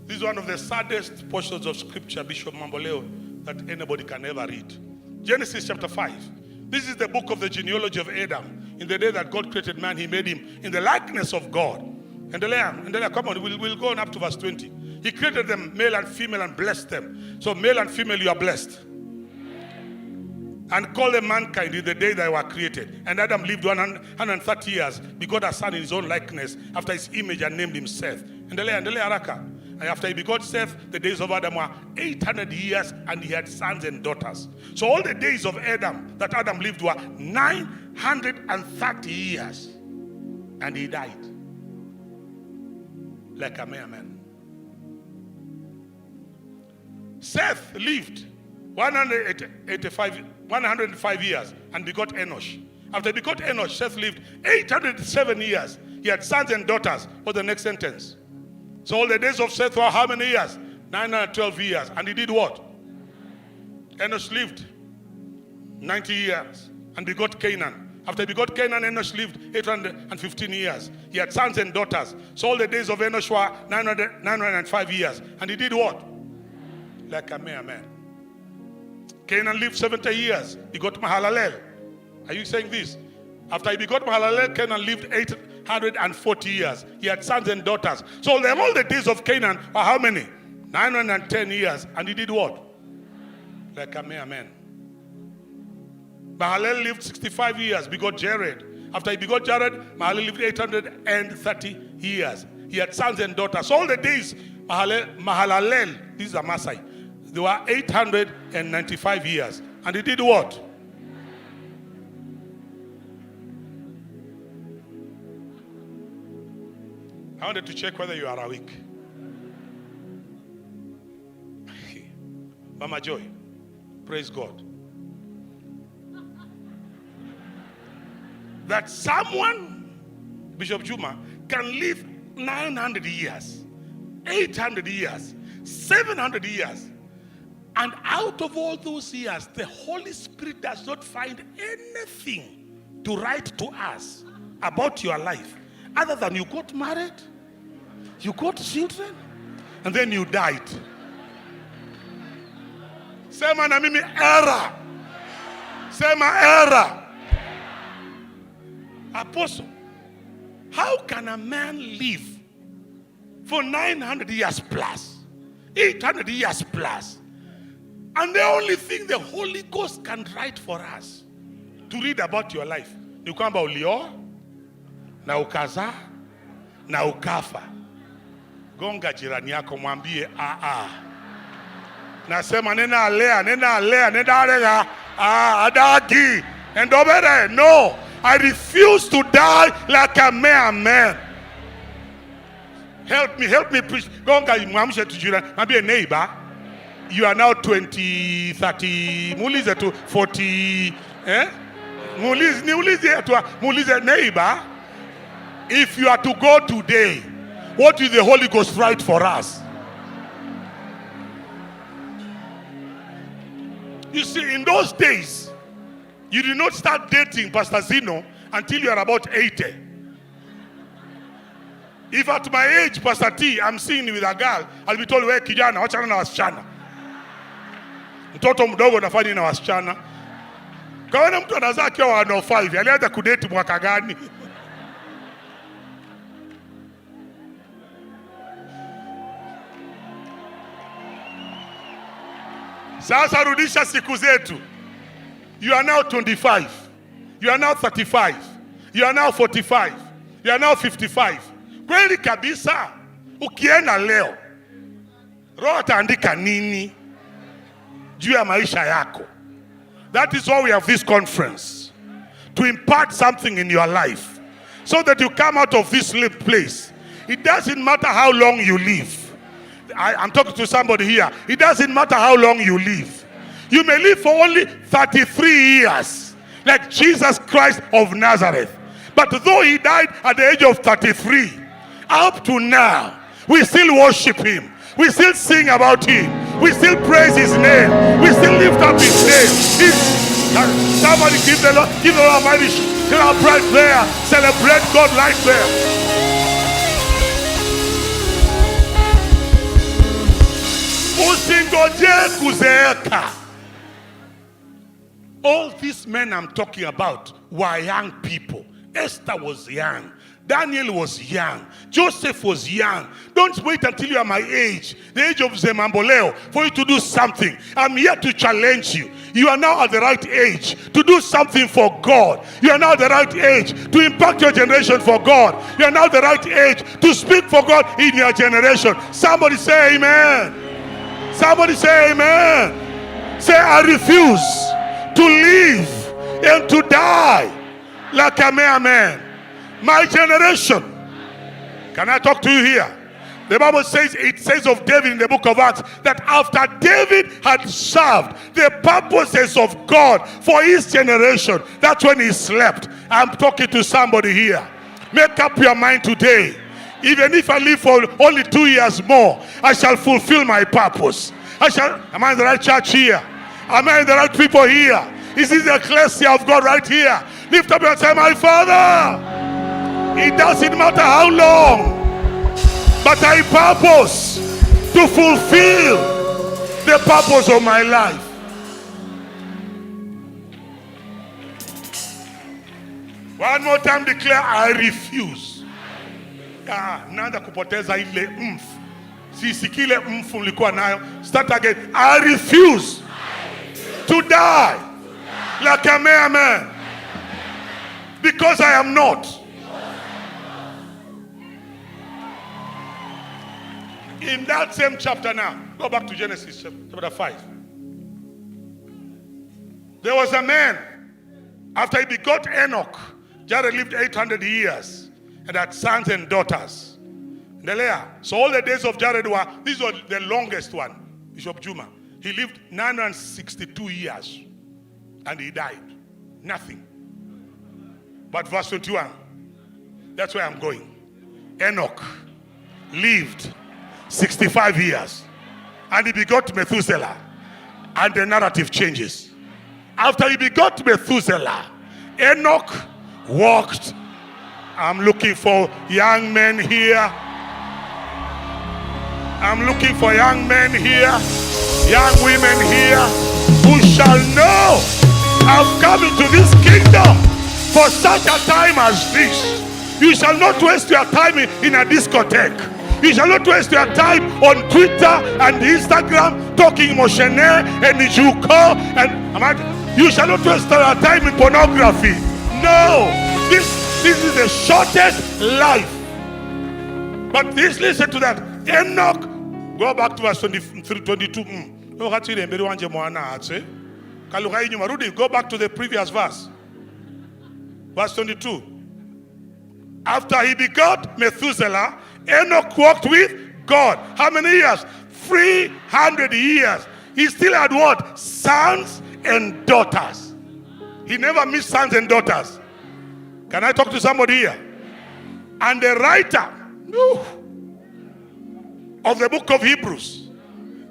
Speaker 2: this is one of the saddest portions of scripture, Bishop Mamboleo, that anybody can ever read. Genesis chapter 5. This is the book of the genealogy of Adam. In the day that God created man, he made him in the likeness of God. And the come on, we'll go on up to verse 20. He created them male and female and blessed them. So male and female, you are blessed. And called them mankind in the day they were created. And Adam lived 130 years, begot a son in his own likeness, after his image, and named him Seth. And after he begot Seth, the days of Adam were 800 years, and he had sons and daughters. So all the days of Adam that Adam lived were 930 years. And he died like a mere man. Seth lived 105 years and begot Enosh. After he begot Enosh, Seth lived 807 years. He had sons and daughters. What's the next sentence? So all the days of Seth were how many years? 912 years. And he did what? Enosh lived 90 years and begot Canaan. After he begot Canaan, Enosh lived 815 years. He had sons and daughters. So all the days of Enosh were 905 years. And he did what? Like a mere man. Canaan lived 70 years. He got Mahalalel. Are you saying this? After he begot Mahalalel, Canaan lived 840 years. He had sons and daughters. So all the days of Canaan are how many? 910 years. And he did what? Like a mere man. Mahalalel lived 65 years. Begot Jared. After he begot Jared, Mahalalel lived 830 years. He had sons and daughters. So all the days Mahalalel, this is a Maasai, they were 895 years. And he did what? I wanted to check whether you are awake. Mama Joy, praise God. That someone, Bishop Juma, can live 900 years, 800 years, 700 years. And out of all those years, the Holy Spirit does not find anything to write to us about your life other than you got married, you got children, and then you died. Sema na mimi error. Sema error. Apostle, how can a man live for 900 years plus, 800 years plus, and the only thing the Holy Ghost can write for us to read about your life ni kwamba ulioa na ukazaa na ukafa? Gonga jirani yako mwambie nasema nena alea adagi endobere. No, I refuse to die like a mere man. Help me preach. Gonga mwamshe tujirani mwambie neighbor, you are now 20, 30, muulize tu 40, muulize neighbor, if you are to go today, what will the Holy Ghost write for us? You see, in those days, you did not start dating Pastor Zino until you are about 80. If at my age, Pastor T, I'm seeing with a girl, I'll be told, we kijana, wachana na wasichana. Mtoto mdogo nafanya na wasichana. Kaona mtu anazaa akiwa wa 105, alianza kudate mwaka gani? Sasa rudisha siku zetu. You are now 25. You are now 35. You are now 45. You are now 55. Kweli kabisa, ukienda leo, Roho ataandika nini juu ya maisha yako? That is why we have this conference, to impart something in your life, so that you come out of this place. It doesn't matter how long you live. I'm talking to somebody here. It doesn't matter how long you live. You may live for only 33 years, like Jesus Christ of Nazareth. But though he died at the age of 33, up to now, we still worship him. We still sing about him. We still praise his name. We still lift up his name. Somebody give the Lord a mighty clap right there. Celebrate God right there. All these men I'm talking about were young people. Esther was young. Daniel was young. Joseph was young. Don't wait until you are my age, the age of Zemamboleo, for you to do something. I'm here to challenge you. You are now at the right age to do something for God. You are now at the right age to impact your generation for God. You are now at the right age to speak for God in your generation. Somebody say amen. Somebody say amen. Say, I refuse to live and to die like a mere man. My generation. Can I talk to you here? The Bible says, it says of David in the book of Acts, that after David had served the purposes of God for his generation, that's when he slept. I'm talking to somebody here. Make up your mind today. Even if I live for only 2 years more, I shall fulfill my purpose. Am I in the right church here? Am I in the right people here? Is this the ecclesia of God right here? Lift up your hand and say, my Father, it doesn't matter how long, but I purpose to fulfill the purpose of my life. One more time, declare, I refuse. Nanda kupoteza ile mfu. Sisikile mfu mlikuwa nayo. Start again. I refuse to die like a mere man, because I am not. In that same chapter now, go back to Genesis chapter 5. There was a man, after he begot Enoch, Jared lived 800 years and had sons and daughters. So all the days of Jared were, this was the longest one, Bishop Juma. He lived 962 years and he died. Nothing. But verse 21, that's where I'm going. Enoch lived 65 years and he begot Methuselah, and the narrative changes. After he begot Methuselah, Enoch walked. I'm looking for young men here. I'm looking for young men here, young women here, who shall know I've come into this kingdom for such a time as this. You shall not waste your time in a discotheque. You shall not waste your time on Twitter and Instagram talking Moshene and Nijuko, and you shall not waste your time in pornography. No, this is the shortest life. But this, listen to that. Enoch, go back to verse 23, 22. Go back to the previous verse. Verse 22. After he begot Methuselah, Enoch walked with God. How many years? 300 years. He still had what? Sons and daughters. He never missed sons and daughters. Can I talk to somebody here? And the writer of the book of Hebrews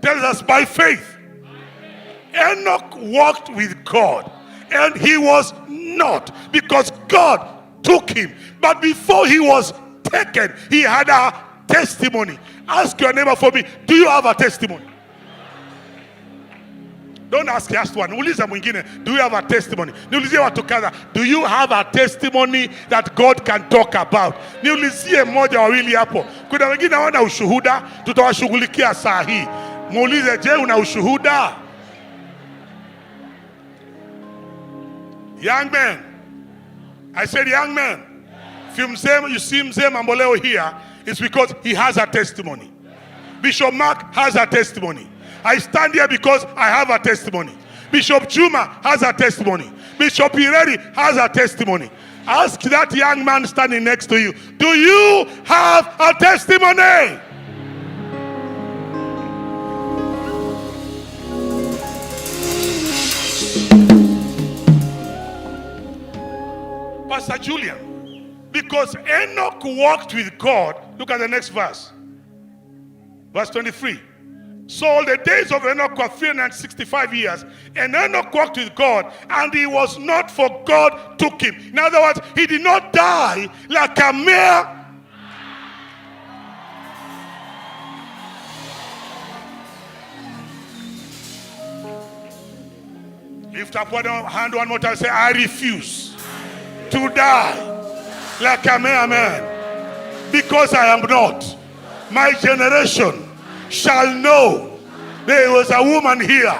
Speaker 2: tells us, by faith Enoch walked with God, and he was not, because God took him. But before he was taken, he had a testimony. Ask your neighbor for me, do you have a testimony? Don't ask just one. Uliza mwingine, do you have a testimony? Niulizie watu kadha, do you have a testimony that God can talk about? Niulizie mmoja wawili hapo. Kuna wengine hawana ushuhuda, tutawashughulikia saa hii. Muulize, je, una ushuhuda? Young man. I said young man. If you see Mzee Mamboleo here, it's because he has a testimony. Bishop Mark has a testimony. I stand here because I have a testimony. Bishop Juma has a testimony. Bishop Ireri has a testimony. Ask that young man standing next to you, do you have a testimony? Pastor Julian, because Enoch walked with God. Look at the next verse. Verse 23. So the days of Enoch were 365 years. And Enoch walked with God, and he was not, for God took him. In other words, he did not die like a mere. Lift up one hand one more time and say, I refuse to die like a mere man, because I am not. My generation shall know there was a woman here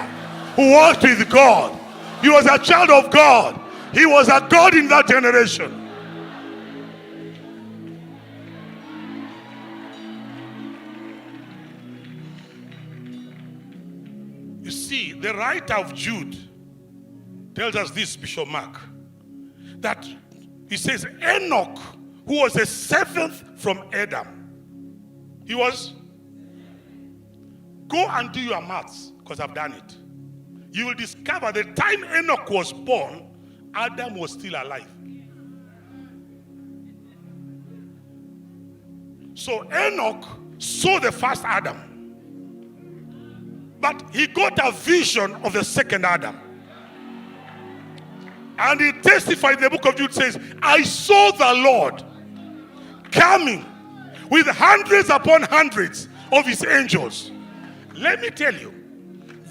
Speaker 2: who walked with God. He was a child of God. He was a God in that generation. You see, the writer of Jude tells us this, Bishop Mark, that he says Enoch, who was the seventh from Adam, he was, go and do your maths, because I've done it. You will discover the time Enoch was born, Adam was still alive. So Enoch saw the first Adam, but he got a vision of the second Adam. And he testified in the book of Jude, says, I saw the Lord coming with hundreds upon hundreds of his angels. Let me tell you,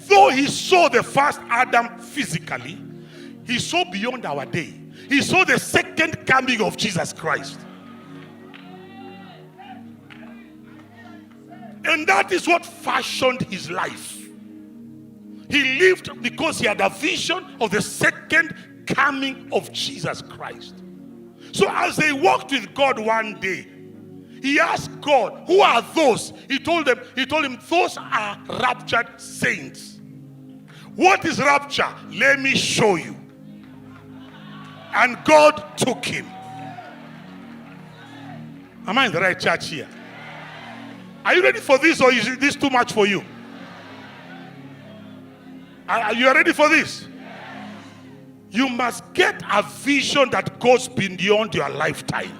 Speaker 2: though he saw the first Adam physically, he saw beyond our day. He saw the second coming of Jesus Christ. And that is what fashioned his life. He lived because he had a vision of the second coming of Jesus Christ. So as they walked with God one day, he asked God, who are those? He told him, those are raptured saints. What is rapture? Let me show you. And God took him. Am I in the right church here? Are you ready for this, or is this too much for you? Are you ready for this? You must get a vision that goes beyond your lifetime.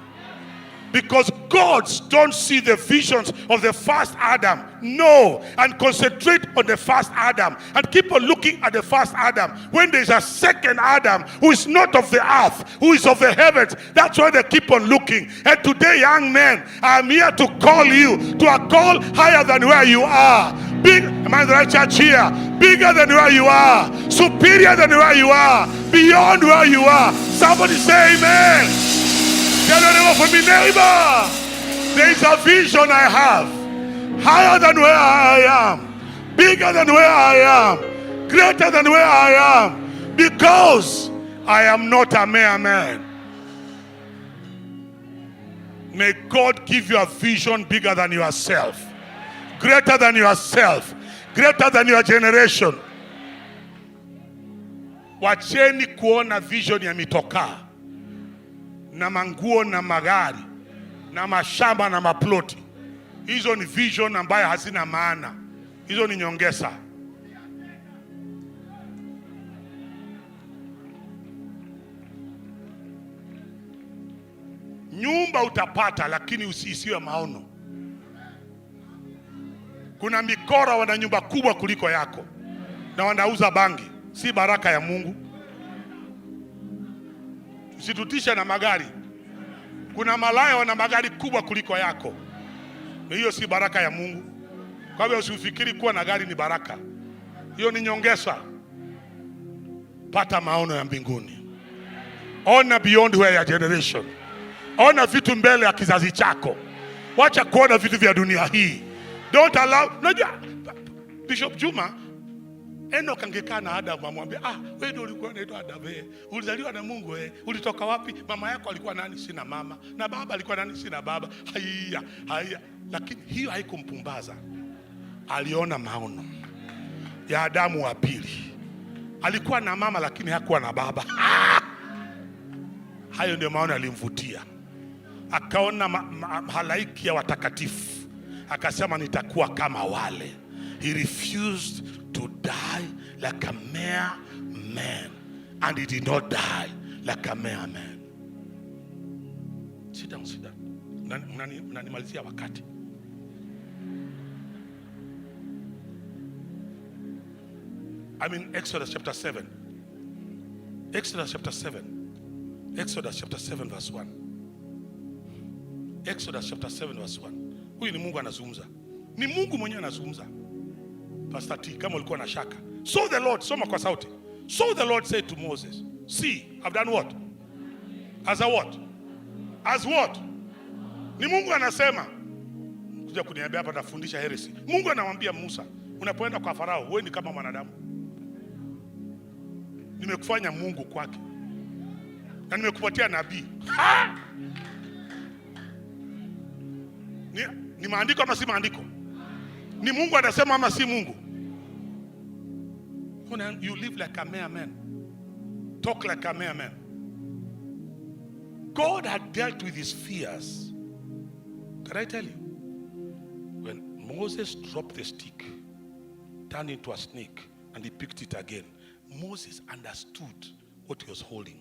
Speaker 2: Because gods don't see the visions of the first Adam. No. And concentrate on the first Adam. And keep on looking at the first Adam. When there's a second Adam who is not of the earth, who is of the heavens, that's why they keep on looking. And today, young men, I'm here to call you to a call higher than where you are. Big, am I in the right church here? Bigger than where you are. Superior than where you are. Beyond where you are. Somebody say amen. Tell your neighbor, for me, neighbor, there is a vision I have, higher than where I am, bigger than where I am, greater than where I am, because I am not a mere man. May God give you a vision bigger than yourself, greater than yourself, greater than your generation. Wacheni kuona vision ya mitokaa na manguo na magari na mashamba na maploti. Hizo ni vision ambayo hazina maana. Hizo ni nyongeza. Nyumba utapata, lakini isiwe maono. Kuna mikora wana nyumba kubwa kuliko yako na wanauza bangi. Si baraka ya Mungu. Usitutisha na magari. Kuna malaya wana magari kubwa kuliko yako. Na hiyo si baraka ya Mungu. Kwa hivyo usifikiri kuwa na gari ni baraka. Hiyo ni nyongeza. Pata maono ya mbinguni. Ona beyond where your generation. Ona vitu mbele ya kizazi chako. Wacha kuona vitu vya dunia hii. Don't allow. Unajua Bishop Juma, Enoch angekaa na Adam amwambia, wewe ndio ulikuwa unaitwa Adam, ulizaliwa na Mungu, ulitoka wapi? Mama yako alikuwa nani? Sina mama. Na baba alikuwa nani? Sina baba. Haya. Lakini hiyo haikumpumbaza. Aliona maono ya Adamu wa pili. Alikuwa na mama lakini hakuwa na baba. Hayo ndio maono alimvutia. Akaona halaiki ya watakatifu. Akasema nitakuwa kama wale. He refused to die like a mere man. And he did not die like a mere man. Sit down. Unanimalizia wakati. I'm in Exodus chapter 7. Exodus chapter 7. Exodus chapter 7 verse 1. Exodus chapter 7 verse 1. Huyu ni Mungu anazungumza. Ni Mungu mwenyewe anazungumza. Pastor T, kama ulikuwa na shaka. So the Lord, soma kwa sauti. So the Lord said to Moses, see, I've done what? As a what? As what? Ni Mungu anasema. Kuja kuniambia hapa nafundisha heresi. Mungu anamwambia Musa, unapoenda kwa Farao, wewe ni kama mwanadamu. Nimekufanya Mungu kwake. Na nimekupatia nabii. Ni maandiko ama si maandiko? Ni Mungu anasema ama si Mungu? You live like a mere man. Talk like a mere man. God had dealt with his fears. Can I tell you? When Moses dropped the stick, turned into a snake, and he picked it again, Moses understood what he was holding.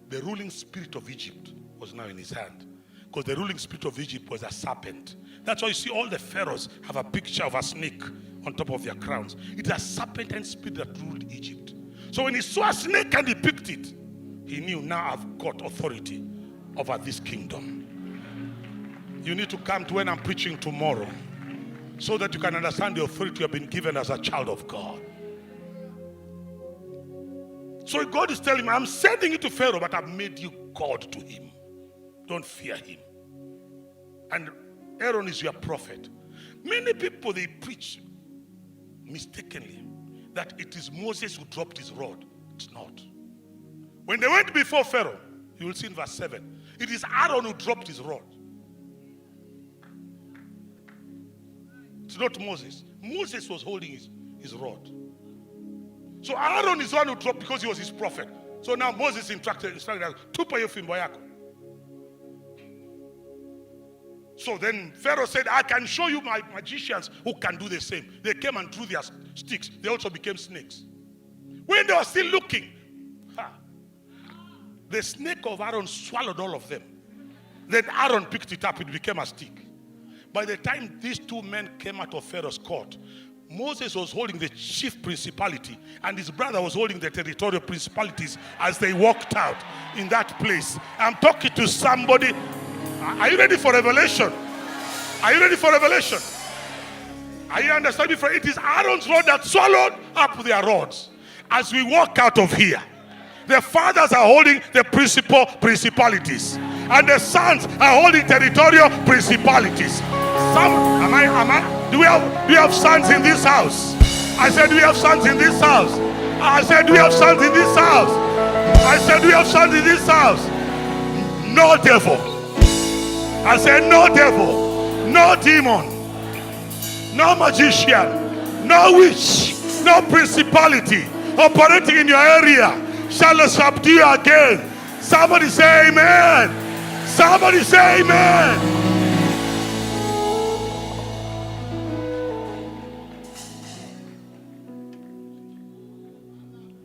Speaker 2: The ruling spirit of Egypt was now in his hand. Because the ruling spirit of Egypt was a serpent. That's why you see all the pharaohs have a picture of a snake on top of their crowns. It's a serpentine spirit that ruled Egypt. So when he saw a snake and he picked it, he knew, now I've got authority over this kingdom. You need to come to when I'm preaching tomorrow so that you can understand the authority you have been given as a child of God. So God is telling me, I'm sending you to Pharaoh, but I've made you God to him. Don't fear him. And Aaron is your prophet. Many people, they preach mistakenly that it is Moses who dropped his rod. It's not. When they went before Pharaoh, you will see in verse 7, it is Aaron who dropped his rod. It's not Moses. Moses was holding his rod. So Aaron is the one who dropped because he was his prophet. So now Moses instructed tupa hiyo fimbo yako. So then Pharaoh said, I can show you my magicians who can do the same. They came and drew their sticks. They also became snakes. When they were still looking, the snake of Aaron swallowed all of them. Then Aaron picked it up. It became a stick. By the time these two men came out of Pharaoh's court, Moses was holding the chief principality and his brother was holding the territorial principalities as they walked out in that place. I'm talking to somebody. Are you ready for revelation? Are you ready for revelation? Are you understanding? It is Aaron's rod that swallowed up their rods. As we walk out of here, the fathers are holding the principalities, and the sons are holding territorial principalities. Do we have sons in this house? I said, do we have sons in this house? I said, do we have sons in this house? I said, do we have sons in this house? No devil. I said, no devil, no demon, no magician, no witch, no principality operating in your area shall subdue you again. Somebody say amen. Somebody say amen.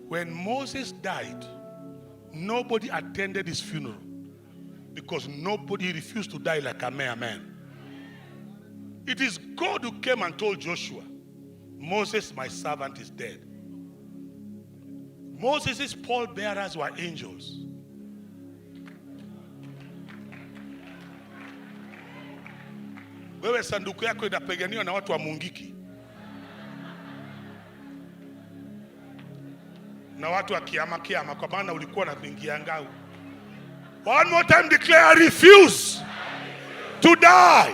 Speaker 2: When Moses died, nobody attended his funeral. Because nobody refused to die like a mere man. It is God who came and told Joshua, Moses, my servant, is dead. Moses' pallbearers were angels. Wewe sanduku yako inapeganiwa na watu wa Mungiki. Na watu wa kiama kwa maana ulikuwa na kuingia ngao. One more time declare, I refuse to die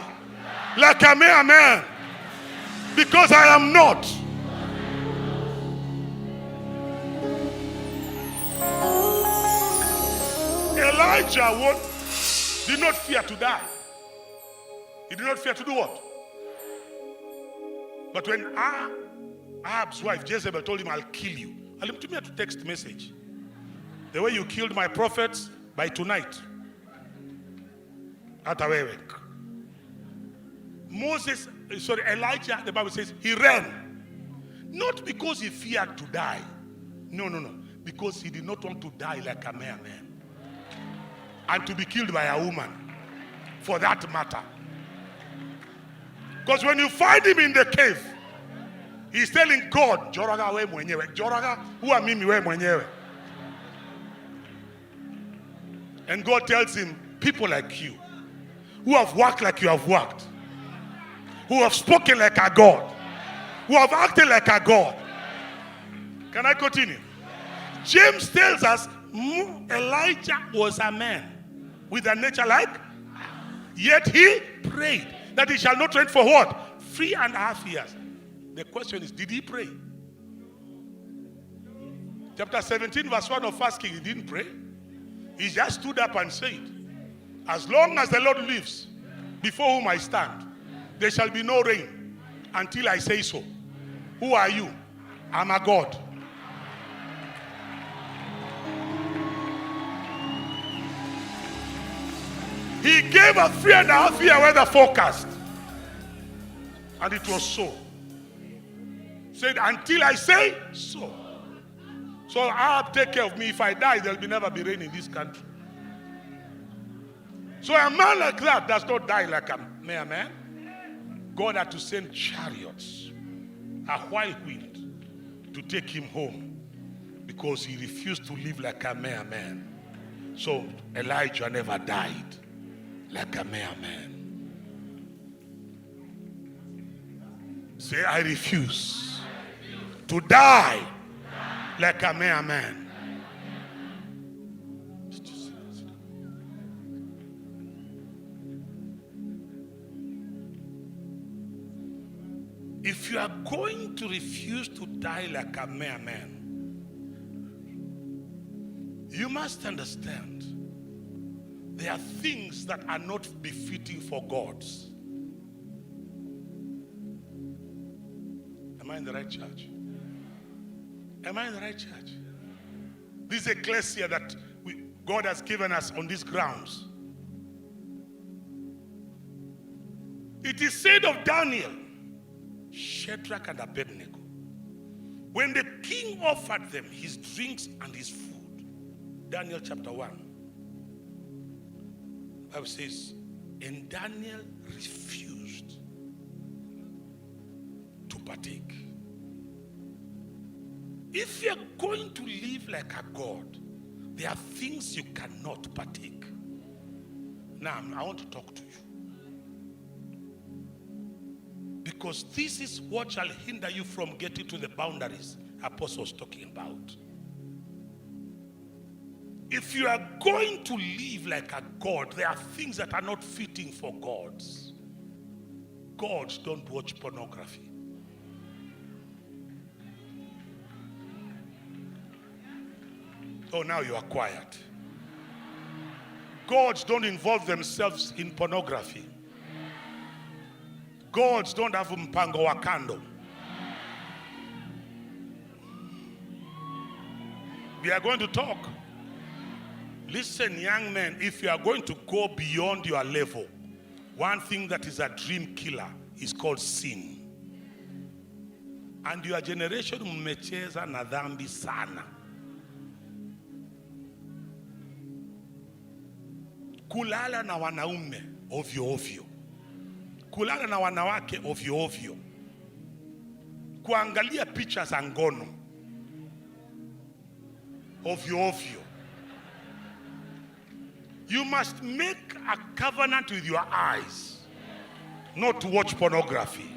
Speaker 2: like a mere man, because I am not. Elijah did not fear to die. He did not fear to do what? But when Ahab's wife Jezebel told him, I'll kill you, alimtumia to text message, the way you killed my prophets, by tonight, hata wewe. Elijah, the Bible says, he ran. Not because he feared to die. No. Because he did not want to die like a mere man. And to be killed by a woman, for that matter. Because when you find him in the cave, He's telling God, Joraga we mwenyewe. Joraga, who are mimi we mwenyewe? And God tells him, people like you, who have worked like you have worked, who have spoken like a God, who have acted like a God. Can I continue? James tells us Elijah was a man with a nature like, yet he prayed that he shall not reign for what? 3.5 years. The question is, did he pray? Chapter 17 verse 1 of 1 King, he didn't pray. He just stood up and said, as long as the Lord lives, before whom I stand, there shall be no rain until I say so. Who are you? I'm a God. He gave a 3.5 year weather forecast. And it was so. Said, until I say so. So I'll take care of me. If I die, there'll never be rain in this country. So a man like that does not die like a mere man. God had to send chariots, a whirlwind, to take him home because he refused to live like a mere man. So Elijah never died like a mere man. Say, I refuse to die like a mere man. If you are going to refuse to die like a mere man, you must understand there are things that are not befitting for gods. Am I in the right church? Am I in the right church? This ecclesia that God has given us on these grounds. It is said of Daniel, Shadrach and Abednego, when the king offered them his drinks and his food, Daniel chapter 1, the Bible says, and Daniel refused to partake. If you're going to live like a God, there are things you cannot partake. Now, I want to talk to you. Because this is what shall hinder you from getting to the boundaries Apostle was talking about. If you are going to live like a God, there are things that are not fitting for gods. Gods don't watch pornography. Oh, now you are quiet. Gods don't involve themselves in pornography. Gods don't have mpango wa kando. We are going to talk. Listen, young men, if you are going to go beyond your level, one thing that is a dream killer is called sin. And your generation mmecheza na dhambi sana. Kulala na wanaume ovyo ovyo. Kulala na wanawake ovyo ovyo. Kuangalia picha za ngono ovyo ovyo. You must make a covenant with your eyes not to watch pornography.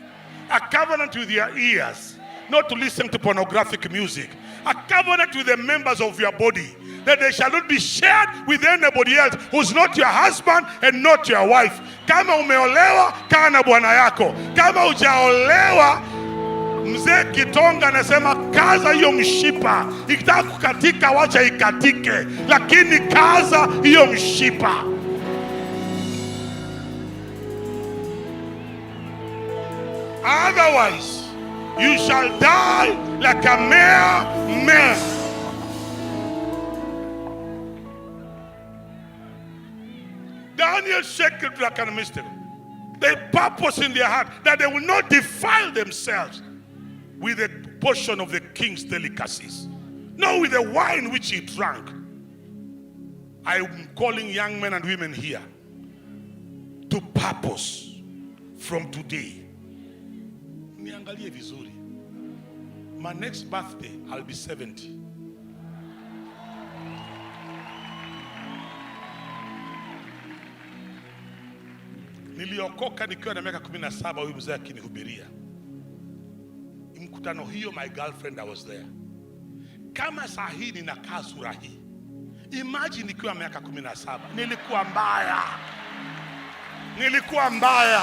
Speaker 2: A covenant with your ears not to listen to pornographic music. A covenant with the members of your body that they shall not be shared with anybody else who's not your husband and not your wife. Kama umeolewa, kaa na bwana yako. Kama hujaolewa, mzee Kitonga anasema kaza hiyo mshipa. Ikitaka kukatika, wacha ikatike, lakini kaza hiyo mshipa. Otherwise, you shall die like a mere man. Daniel, Shadrach, and Masinde, they purpose in their heart that they will not defile themselves with a portion of the king's delicacies, nor with the wine which he drank. I am calling young men and women here to purpose from today. Niangalie vizuri. My next birthday, I'll be 70. Niliokoka nikiwa na miaka 17, huyu mzee akinihubiria. Mkutano hiyo, my girlfriend I was there. Kama saa hii ninakaa sura hii, imagine nikiwa miaka 17. Nilikuwa mbaya. Nilikuwa mbaya.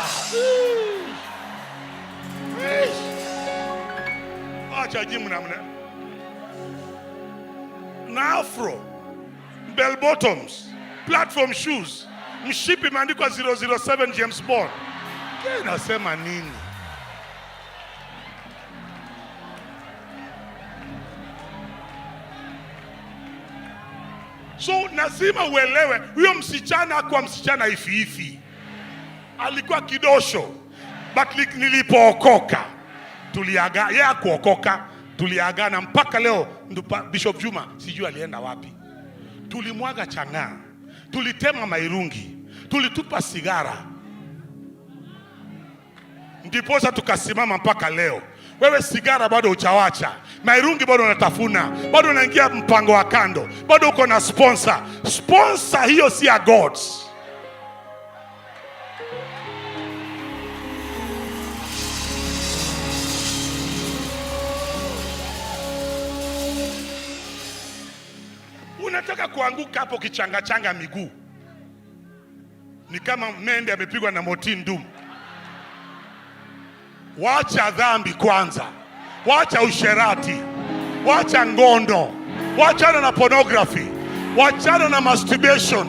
Speaker 2: Acha jimu na afro, bell bottoms, platform shoes, mshipi imeandikwa 007 James Bond. Nasema nini? So lazima uelewe, huyo msichana hakuwa msichana hifi. Alikuwa kidosho. But nilipookoka, tuliaga, yeye hakuokoka, tuliagana mpaka leo. Bishop Juma sijui alienda wapi. Tulimwaga chang'aa, tulitema mairungi, tulitupa sigara. Ndiposa tukasimama mpaka leo. Wewe sigara bado hujawacha, mairungi bado unatafuna, bado unaingia mpango wa kando, bado uko na sponsor. Sponsor hiyo si ya God's. Unataka kuanguka hapo kichanga miguu. Ni kama mende amepigwa na motindum. Wacha dhambi kwanza. Wacha usherati. Wacha ngondo. Wachana na pornography. Wachana na masturbation.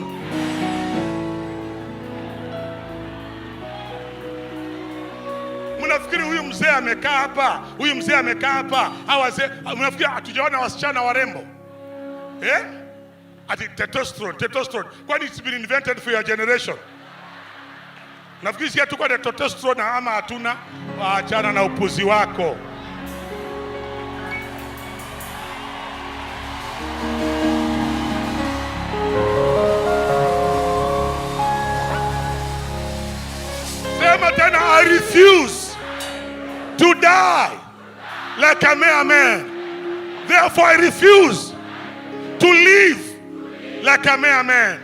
Speaker 2: Mnafikiri huyu mzee amekaa hapa? Huyu mzee amekaa hapa? Mnafikiri hatujaona wasichana warembo? Ati testosterone. Kwani it's been invented for your generation? Nafikiri si hatuko na testosterone ama hatuna? Achana na upuzi wako. Sema tena, I refuse to die like a mere man. Therefore I refuse to live like a mere man.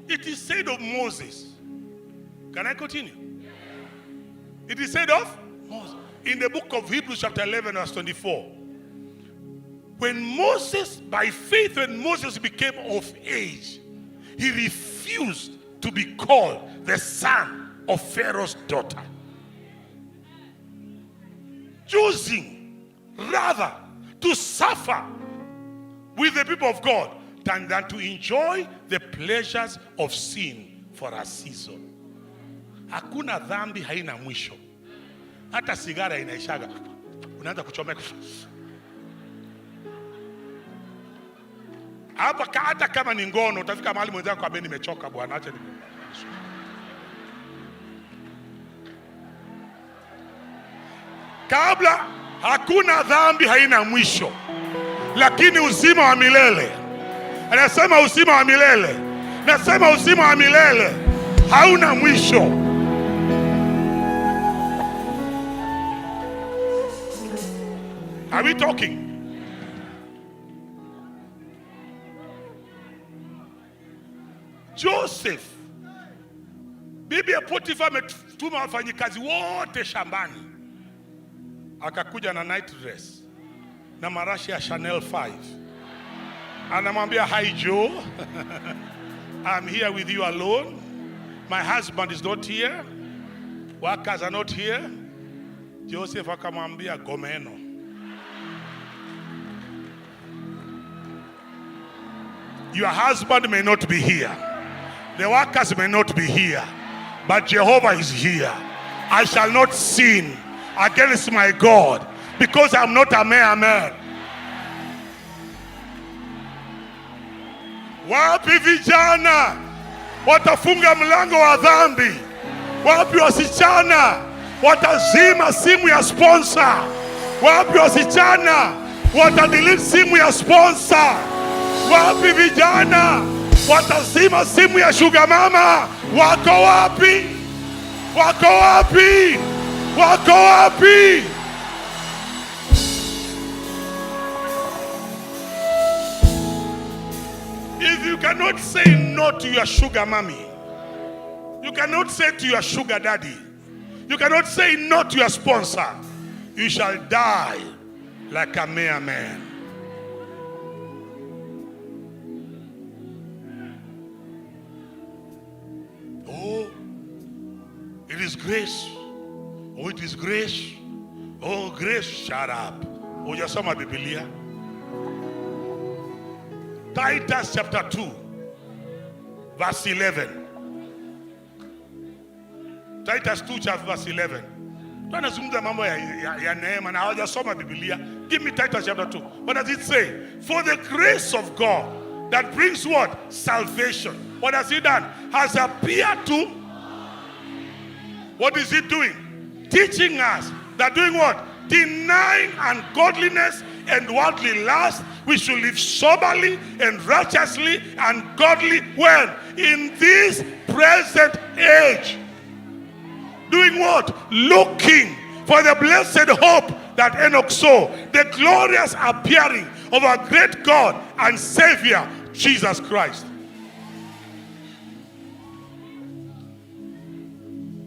Speaker 2: It is said of Moses. Can I continue? It is said of Moses in the book of Hebrews chapter 11 verse 24. When Moses, by faith, when Moses became of age, he refused to be called the son of Pharaoh's daughter, choosing rather to suffer with the people of God than to enjoy the pleasures of sin for a season. Hakuna dhambi haina mwisho. Hata sigara inaishaga, unaanza kuchomeka. Hata kama ni ngono, utafika mahali mwenzako kwa beni nimechoka bwana, acha kabla. Hakuna dhambi haina mwisho, lakini uzima wa milele. Anasema uzima wa milele. Nasema uzima wa milele hauna mwisho. Are we talking? Joseph, bibi ya Potifa ametuma wafanyikazi wote shambani. Akakuja na night dress na marashi ya Chanel 5. Anamwambia, hi Joe, I'm here with you alone. My husband is not here. Workers are not here. Joseph akamwambia, gomeno. Your husband may not be here. The workers may not be here. But Jehovah is here. I shall not sin against my God because I'm not a mere man. Wapi vijana watafunga mlango wa dhambi? Wapi wasichana watazima simu ya sponsor? Wapi wasichana watadelete simu ya sponsor? Wapi vijana watazima simu ya sugar mama. Wako wapi? Wako wapi? Wako wapi? If you cannot say no to your sugar mommy, you cannot say to your sugar daddy, you cannot say no to your sponsor, you shall die like a mere man. Oh, it is grace. Oh, it is grace. Oh, grace. Shut up. Oh, you saw my Biblia. Titus chapter 2, verse 11. Titus 2, chapter verse 11. Tunazungumza mambo ya neema na hawajasoma Biblia. Give me Titus chapter 2. What does it say? For the grace of God that brings what? Salvation. What has he done? Has appeared to. What is he doing? Teaching us that doing what? Denying ungodliness and worldly lust, we should live soberly and righteously and godly when? In this present age. Doing what? Looking for the blessed hope that Enoch saw, the glorious appearing of our great God and Savior, Jesus Christ.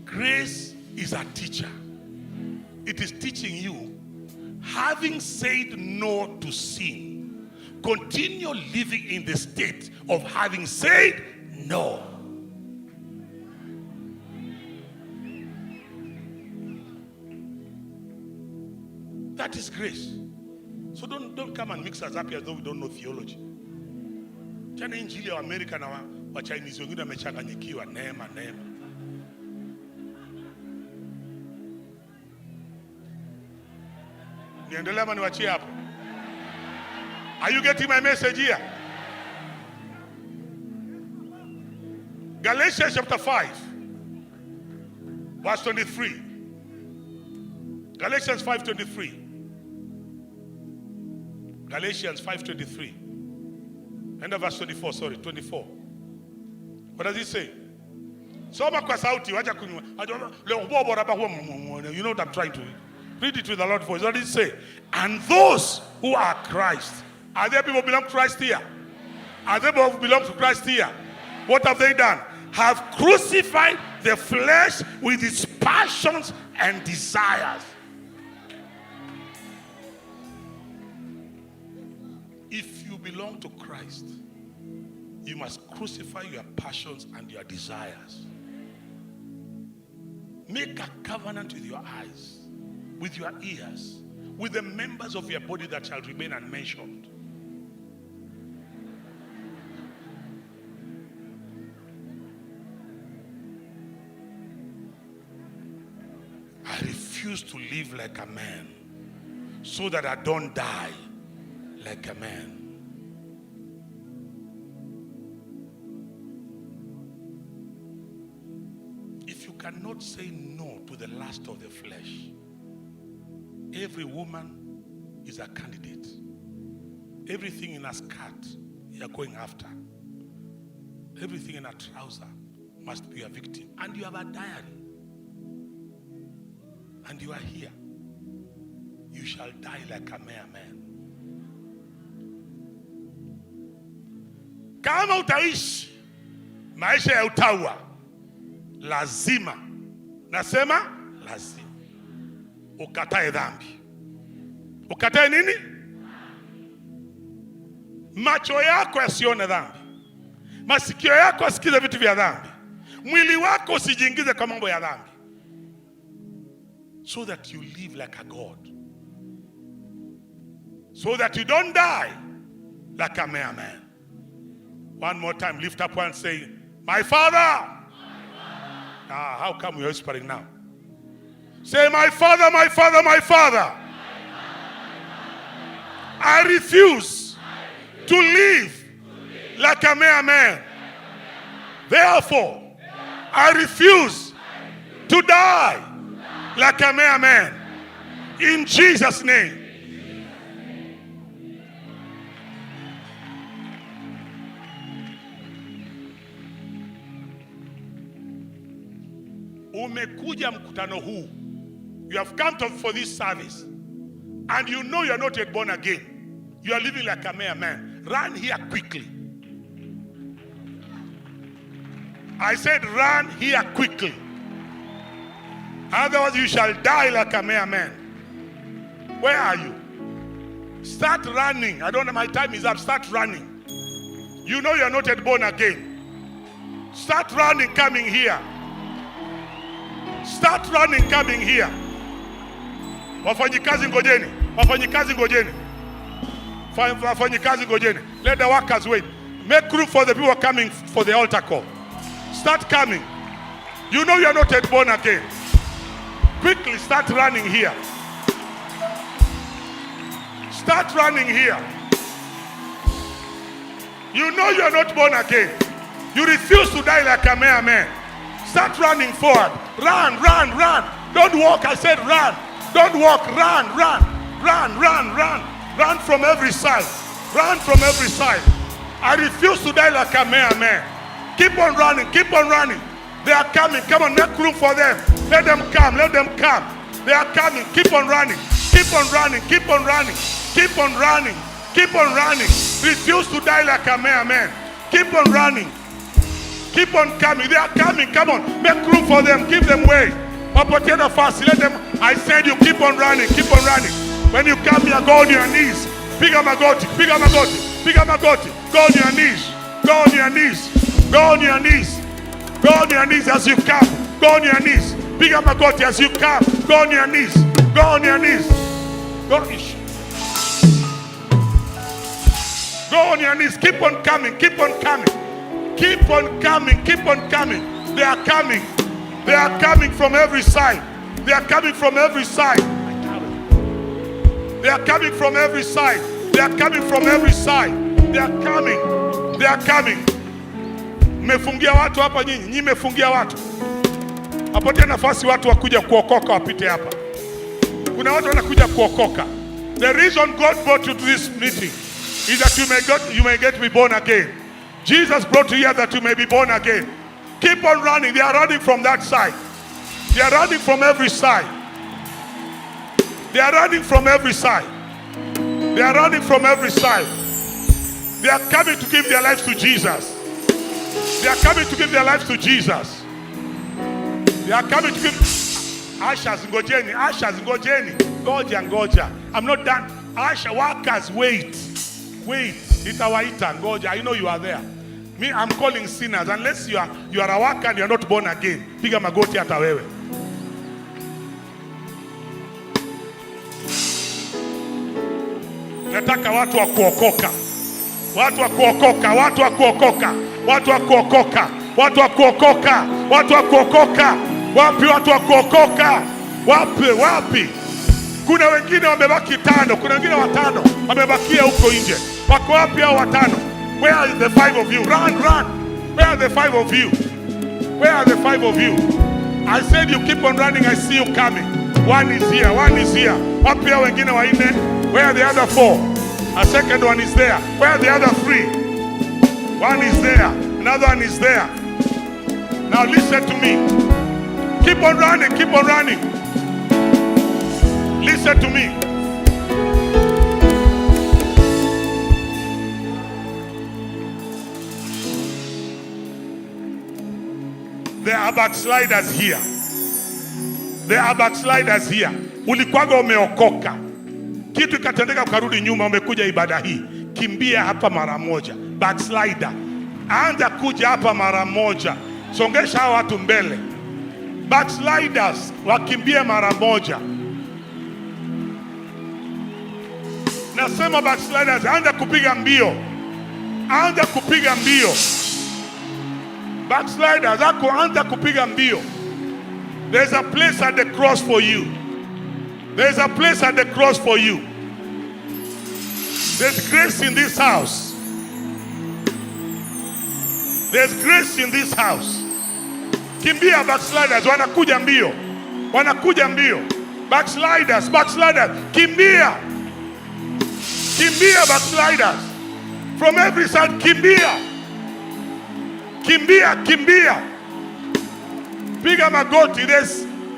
Speaker 2: Grace is a teacher. It is teaching you, having said no to sin, continue living in the state of having said no. That is grace. So don't come and mix us up here as though we don't know theology. Chana injili ya Amerika na wa Chinese wengine wamechanganyikiwa neema. Niendelea ama niwachie hapo? Are you getting my message here? Galatians chapter 5, verse 23. Galatians 5:23. Galatians 5:23. End of verse 24, 24. What does it say? Soma kwa sauti, wacha kunywa. You know what I'm trying to read it with a loud voice. What does it say? And those who are Christ. Are there people who belong to Christ here? Are there people who belong to Christ here? What have they done? Have crucified the flesh with its passions and desires. If you belong to Christ, you must crucify your passions and your desires. Make a covenant with your eyes, with your ears, with the members of your body that shall remain unmentioned. I refuse to live like a man so that I don't die like a man. If you cannot say no to the lust of the flesh, every woman is a candidate. Everything in a skirt you are going after. Everything in a trouser must be a victim. And you have a diary. And you are here. You shall die like a mere man. Kama utaishi maisha ya utawa, lazima, nasema lazima ukatae dhambi. Ukatae nini? Macho yako yasione dhambi, masikio yako yasikize vitu vya dhambi, mwili wako usijiingize kwa mambo ya dhambi, so that you live like a God, so that you don't die like a mere man. One more time, lift up one, say, my Father. How come we're whispering now? Say, my Father, my Father, my Father. I refuse to live like a mere man. Therefore, I refuse to die like a mere man. In Jesus' name. umekuja mkutano huu, you have come for this service, and you know you are not yet born again, you are living like a mere man, run here quickly. I said run here quickly. Otherwise you shall die like a mere man. Where are you? Start running. I don't know, my time is up. Start running. You know you are not yet born again. Start running, coming here. Start running, coming here. Wafanyikazi ngojeni. Wafanyikazi ngojeni. Wafanyikazi ngojeni. Let the workers wait. Make room for the people coming for the altar call. Start coming. You know you are not yet born again. Quickly start running here. Start running here. You know you are not born again. You refuse to die like a mere man. Start running forward. Run, run, run. Don't walk. I said run. Don't walk. Run, run. Run, run, run. Run from every side. Run from every side. I refuse to die like a mere man. Keep on running. Keep on running. They are coming. Come on, make room for them. Let them come. Let them come. They are coming. Keep on running. Keep on running. Keep on running. Keep on running. Keep on running. Refuse to die like a mere man. Keep on running. Keep on coming. They are coming. Come on. Make room for them. Give them way. Opportunity fast. Let them. I said you keep on running. Keep on running. When you come here, go on your knees. Piga magoti. Piga magoti. Piga magoti. Go on your knees. Go on your knees. Go on your knees. Go on your knees as you come. Go on your knees. Piga magoti as you come. Go on your knees. Go on your knees. Go. Go on your knees. Keep on coming. Keep on coming. Keep on coming. Keep on coming. They are coming. They are coming from every side. They are coming from every side. They are coming from every side. They are coming from every side. They are coming. They are coming. Mmefungia watu hapa nyinyi. Nyinyi mmefungia watu. Apotea nafasi watu wakuja kuokoka wapite hapa. Kuna watu wanakuja kuokoka. The reason God brought you to this meeting is that you may get to be born again. Jesus brought you here that you may be born again. Keep on running. They are running from that side. They are running from every side. They are running from every side. They are running from every side. They are coming to give their lives to Jesus. They are coming to give their lives to Jesus. They are coming to give. Ashas ngojeni. Ashas ngojeni. Ngoja ngoja. I'm not done. Asha workers wait. Wait. Itawaita ngoja. I know you are there. Me, I'm calling sinners. Unless you are a worker and you are not born again. Piga magoti hata wewe. Nataka watu wa kuokoka. Watu wa kuokoka. Watu wa kuokoka. Watu wa kuokoka. Watu wa kuokoka. Watu wa kuokoka. Wapi watu wa kuokoka? Wapi? Wapi? Kuna wengine wamebaki 5. Kuna wengine 5 wamebakia huko nje. Wako wapi hao 5? Where are the 5 of you? Run, run. Where are the 5 of you? Where are the 5 of you? I said you keep on running. I see you coming. 1 is here. 1 is here. Wapi hao wengine 4? Where are the other 4? A second one is there. Where are the other 3? 1 is there. Another one is there. Now listen to me. Keep on running. Keep on running. Listen to me. There are backsliders here. There are backsliders here. Ulikuwaga umeokoka. Kitu ikatendeka ukarudi nyuma, umekuja ibada hii. Kimbia hapa mara moja. Backslider. Anza kuja hapa mara moja. Songesha hao watu mbele. Backsliders wakimbie mara moja. Nasema backsliders, anza kupiga mbio. Anza kupiga mbio. Backsliders, anza kupiga mbio. There's a place at the cross for you. There's a place at the cross for you. There's grace in this house. There's grace in this house. Kimbia backsliders, wanakuja mbio. Wanakuja mbio. Backsliders, backsliders, kimbia. Kimbia backsliders. From every side, kimbia. Kimbia, kimbia. Piga magoti.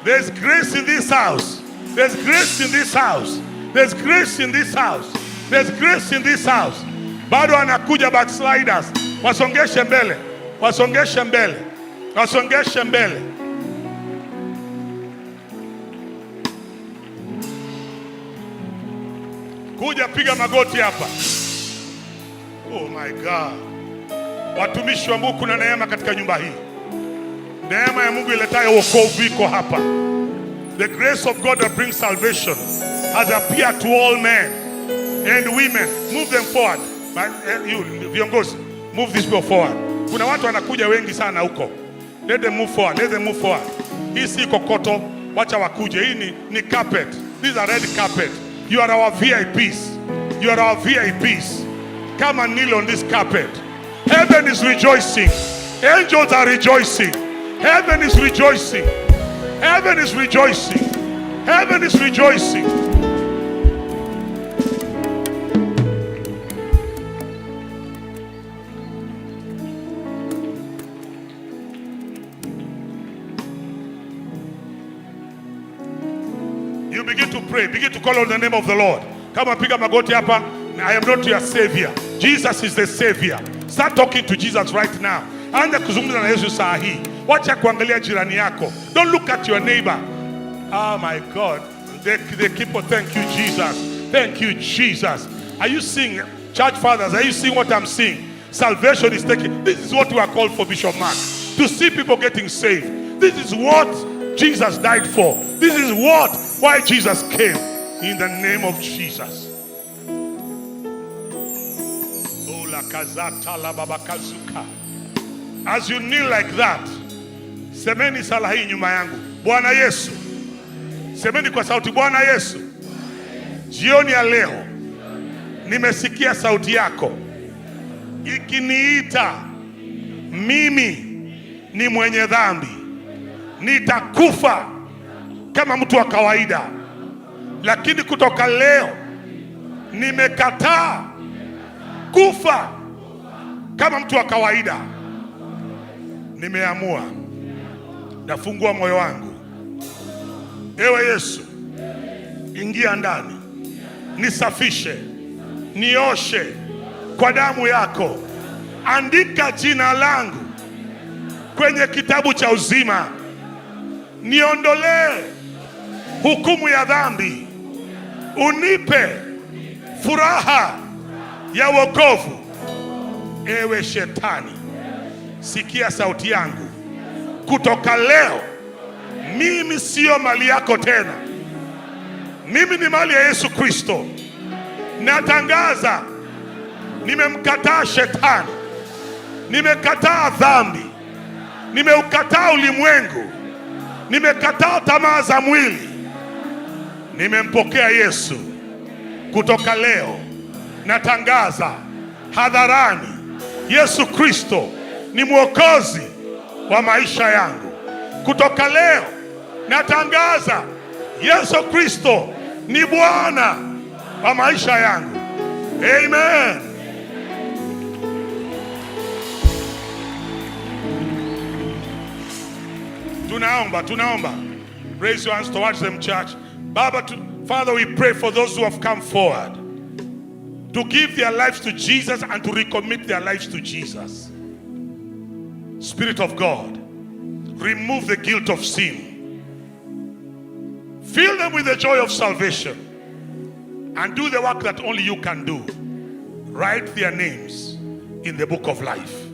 Speaker 2: There's grace in this house. There's grace in this house. There's grace in this house. There's grace in this house. Bado anakuja backsliders. Wasongeshe mbele. Wasongeshe mbele. Wasongeshe mbele. Kuja piga magoti hapa. Oh my God. Watumishi wa Mungu, kuna neema katika nyumba hii. Neema ya Mungu iletayo wokovu iko hapa. The grace of God that brings salvation has appeared to all men and women. Move them forward. You viongozi, move these people forward. Kuna watu wanakuja wengi sana huko. Let them move forward. Let them move forward. Hii si kokoto, wacha wakuje. Hii ni carpet. These are red carpet. You are our VIPs. You are our VIPs. Come and kneel on this carpet. Heaven is rejoicing. Angels are rejoicing. Heaven is rejoicing. Heaven is rejoicing. Heaven is rejoicing. You begin to pray. Begin to call on the name of the Lord. Kama piga magoti hapa. I am not your savior. Jesus is the savior. Start talking to Jesus right now. Anza kuzungumza na Yesu saa hii. Wacha kuangalia jirani yako. Don't look at your neighbor. Oh my God. They keep on, thank you Jesus. Thank you Jesus. Are you seeing, church fathers, are you seeing what I'm seeing? Salvation is taking. This is what we are called for, Bishop Mark. To see people getting saved. This is what Jesus died for. This is why Jesus came. In the name of Jesus. As you kneel like that, semeni sala hii nyuma yangu. Bwana Yesu. Semeni kwa sauti, Bwana Yesu. Jioni ya leo nimesikia sauti yako ikiniita mimi ni mwenye dhambi. Nitakufa kama mtu wa kawaida. Lakini kutoka leo nimekataa kufa kama mtu wa kawaida. Nimeamua, nafungua moyo wangu. Ewe Yesu, ingia ndani, nisafishe, nioshe kwa damu yako. Andika jina langu kwenye kitabu cha uzima. Niondolee hukumu ya dhambi. Unipe furaha ya wokovu. Ewe shetani, sikia sauti yangu. Kutoka leo mimi sio mali yako tena. Mimi ni mali ya Yesu Kristo. Natangaza, nimemkataa shetani. Nimekataa dhambi. Nimeukataa ulimwengu. Nimekataa tamaa za mwili. Nimempokea Yesu. Kutoka leo natangaza hadharani, Yesu Kristo ni mwokozi wa maisha yangu. Kutoka leo natangaza Yesu Kristo ni Bwana wa maisha yangu. Amen. Tunaomba. Raise your hands towards them, church. Father, we pray for those who have come forward to give their lives to Jesus and to recommit their lives to Jesus. Spirit of God, remove the guilt of sin. Fill them with the joy of salvation and do the work that only you can do. Write their names in the book of life.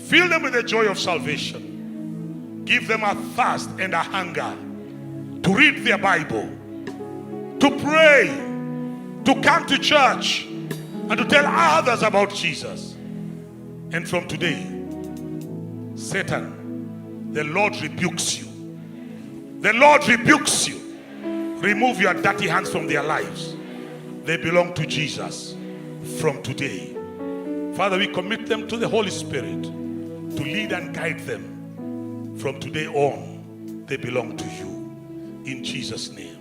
Speaker 2: Fill them with the joy of salvation. Give them a thirst and a hunger to read their Bible, to pray, to come to church, and to tell others about Jesus. And from today, Satan, the Lord rebukes you. The Lord rebukes you. Remove your dirty hands from their lives. They belong to Jesus from today. Father, we commit them to the Holy Spirit to lead and guide them. From today on, they belong to you. In Jesus' name.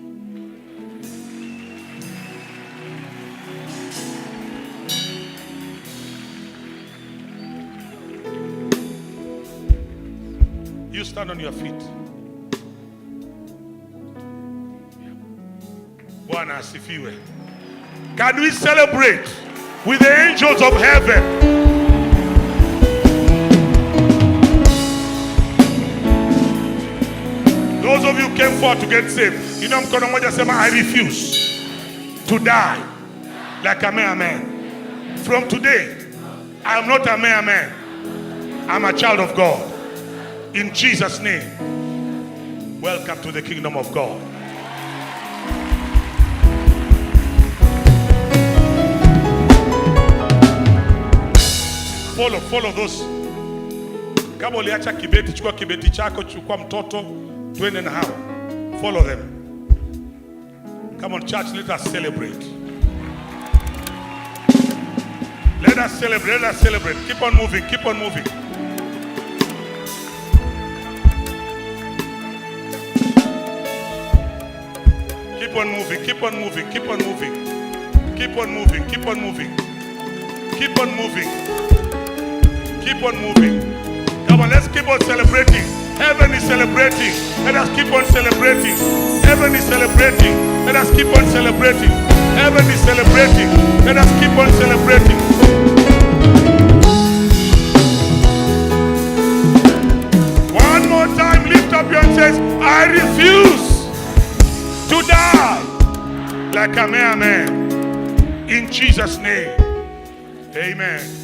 Speaker 2: You you stand on your feet? Bwana asifiwe. Can we celebrate with the angels of heaven? Those of you who came forward to get saved, you know, mkono mmoja sema, I refuse to die like a mere man. From today, I am not a mere man. I'm a child of God. In Jesus' name, welcome to the kingdom of God. Follow those. Kama uliacha kibeti, chukua kibeti chako, chukua mtoto, twende na hao. Follow them. Come on, church, let us celebrate. Let us celebrate, let us celebrate. Keep on moving, keep on moving. Keep on moving, keep on moving, keep on moving. Keep on moving, keep on moving. Keep on moving. Keep on moving. Come on, let's keep on celebrating. Heaven is celebrating. Let us keep on celebrating. Heaven is celebrating. Let us keep on celebrating. Heaven is celebrating. Let us keep on celebrating. One more time, lift up your hands and say, I refuse to die like a mere man. In Jesus' name, amen.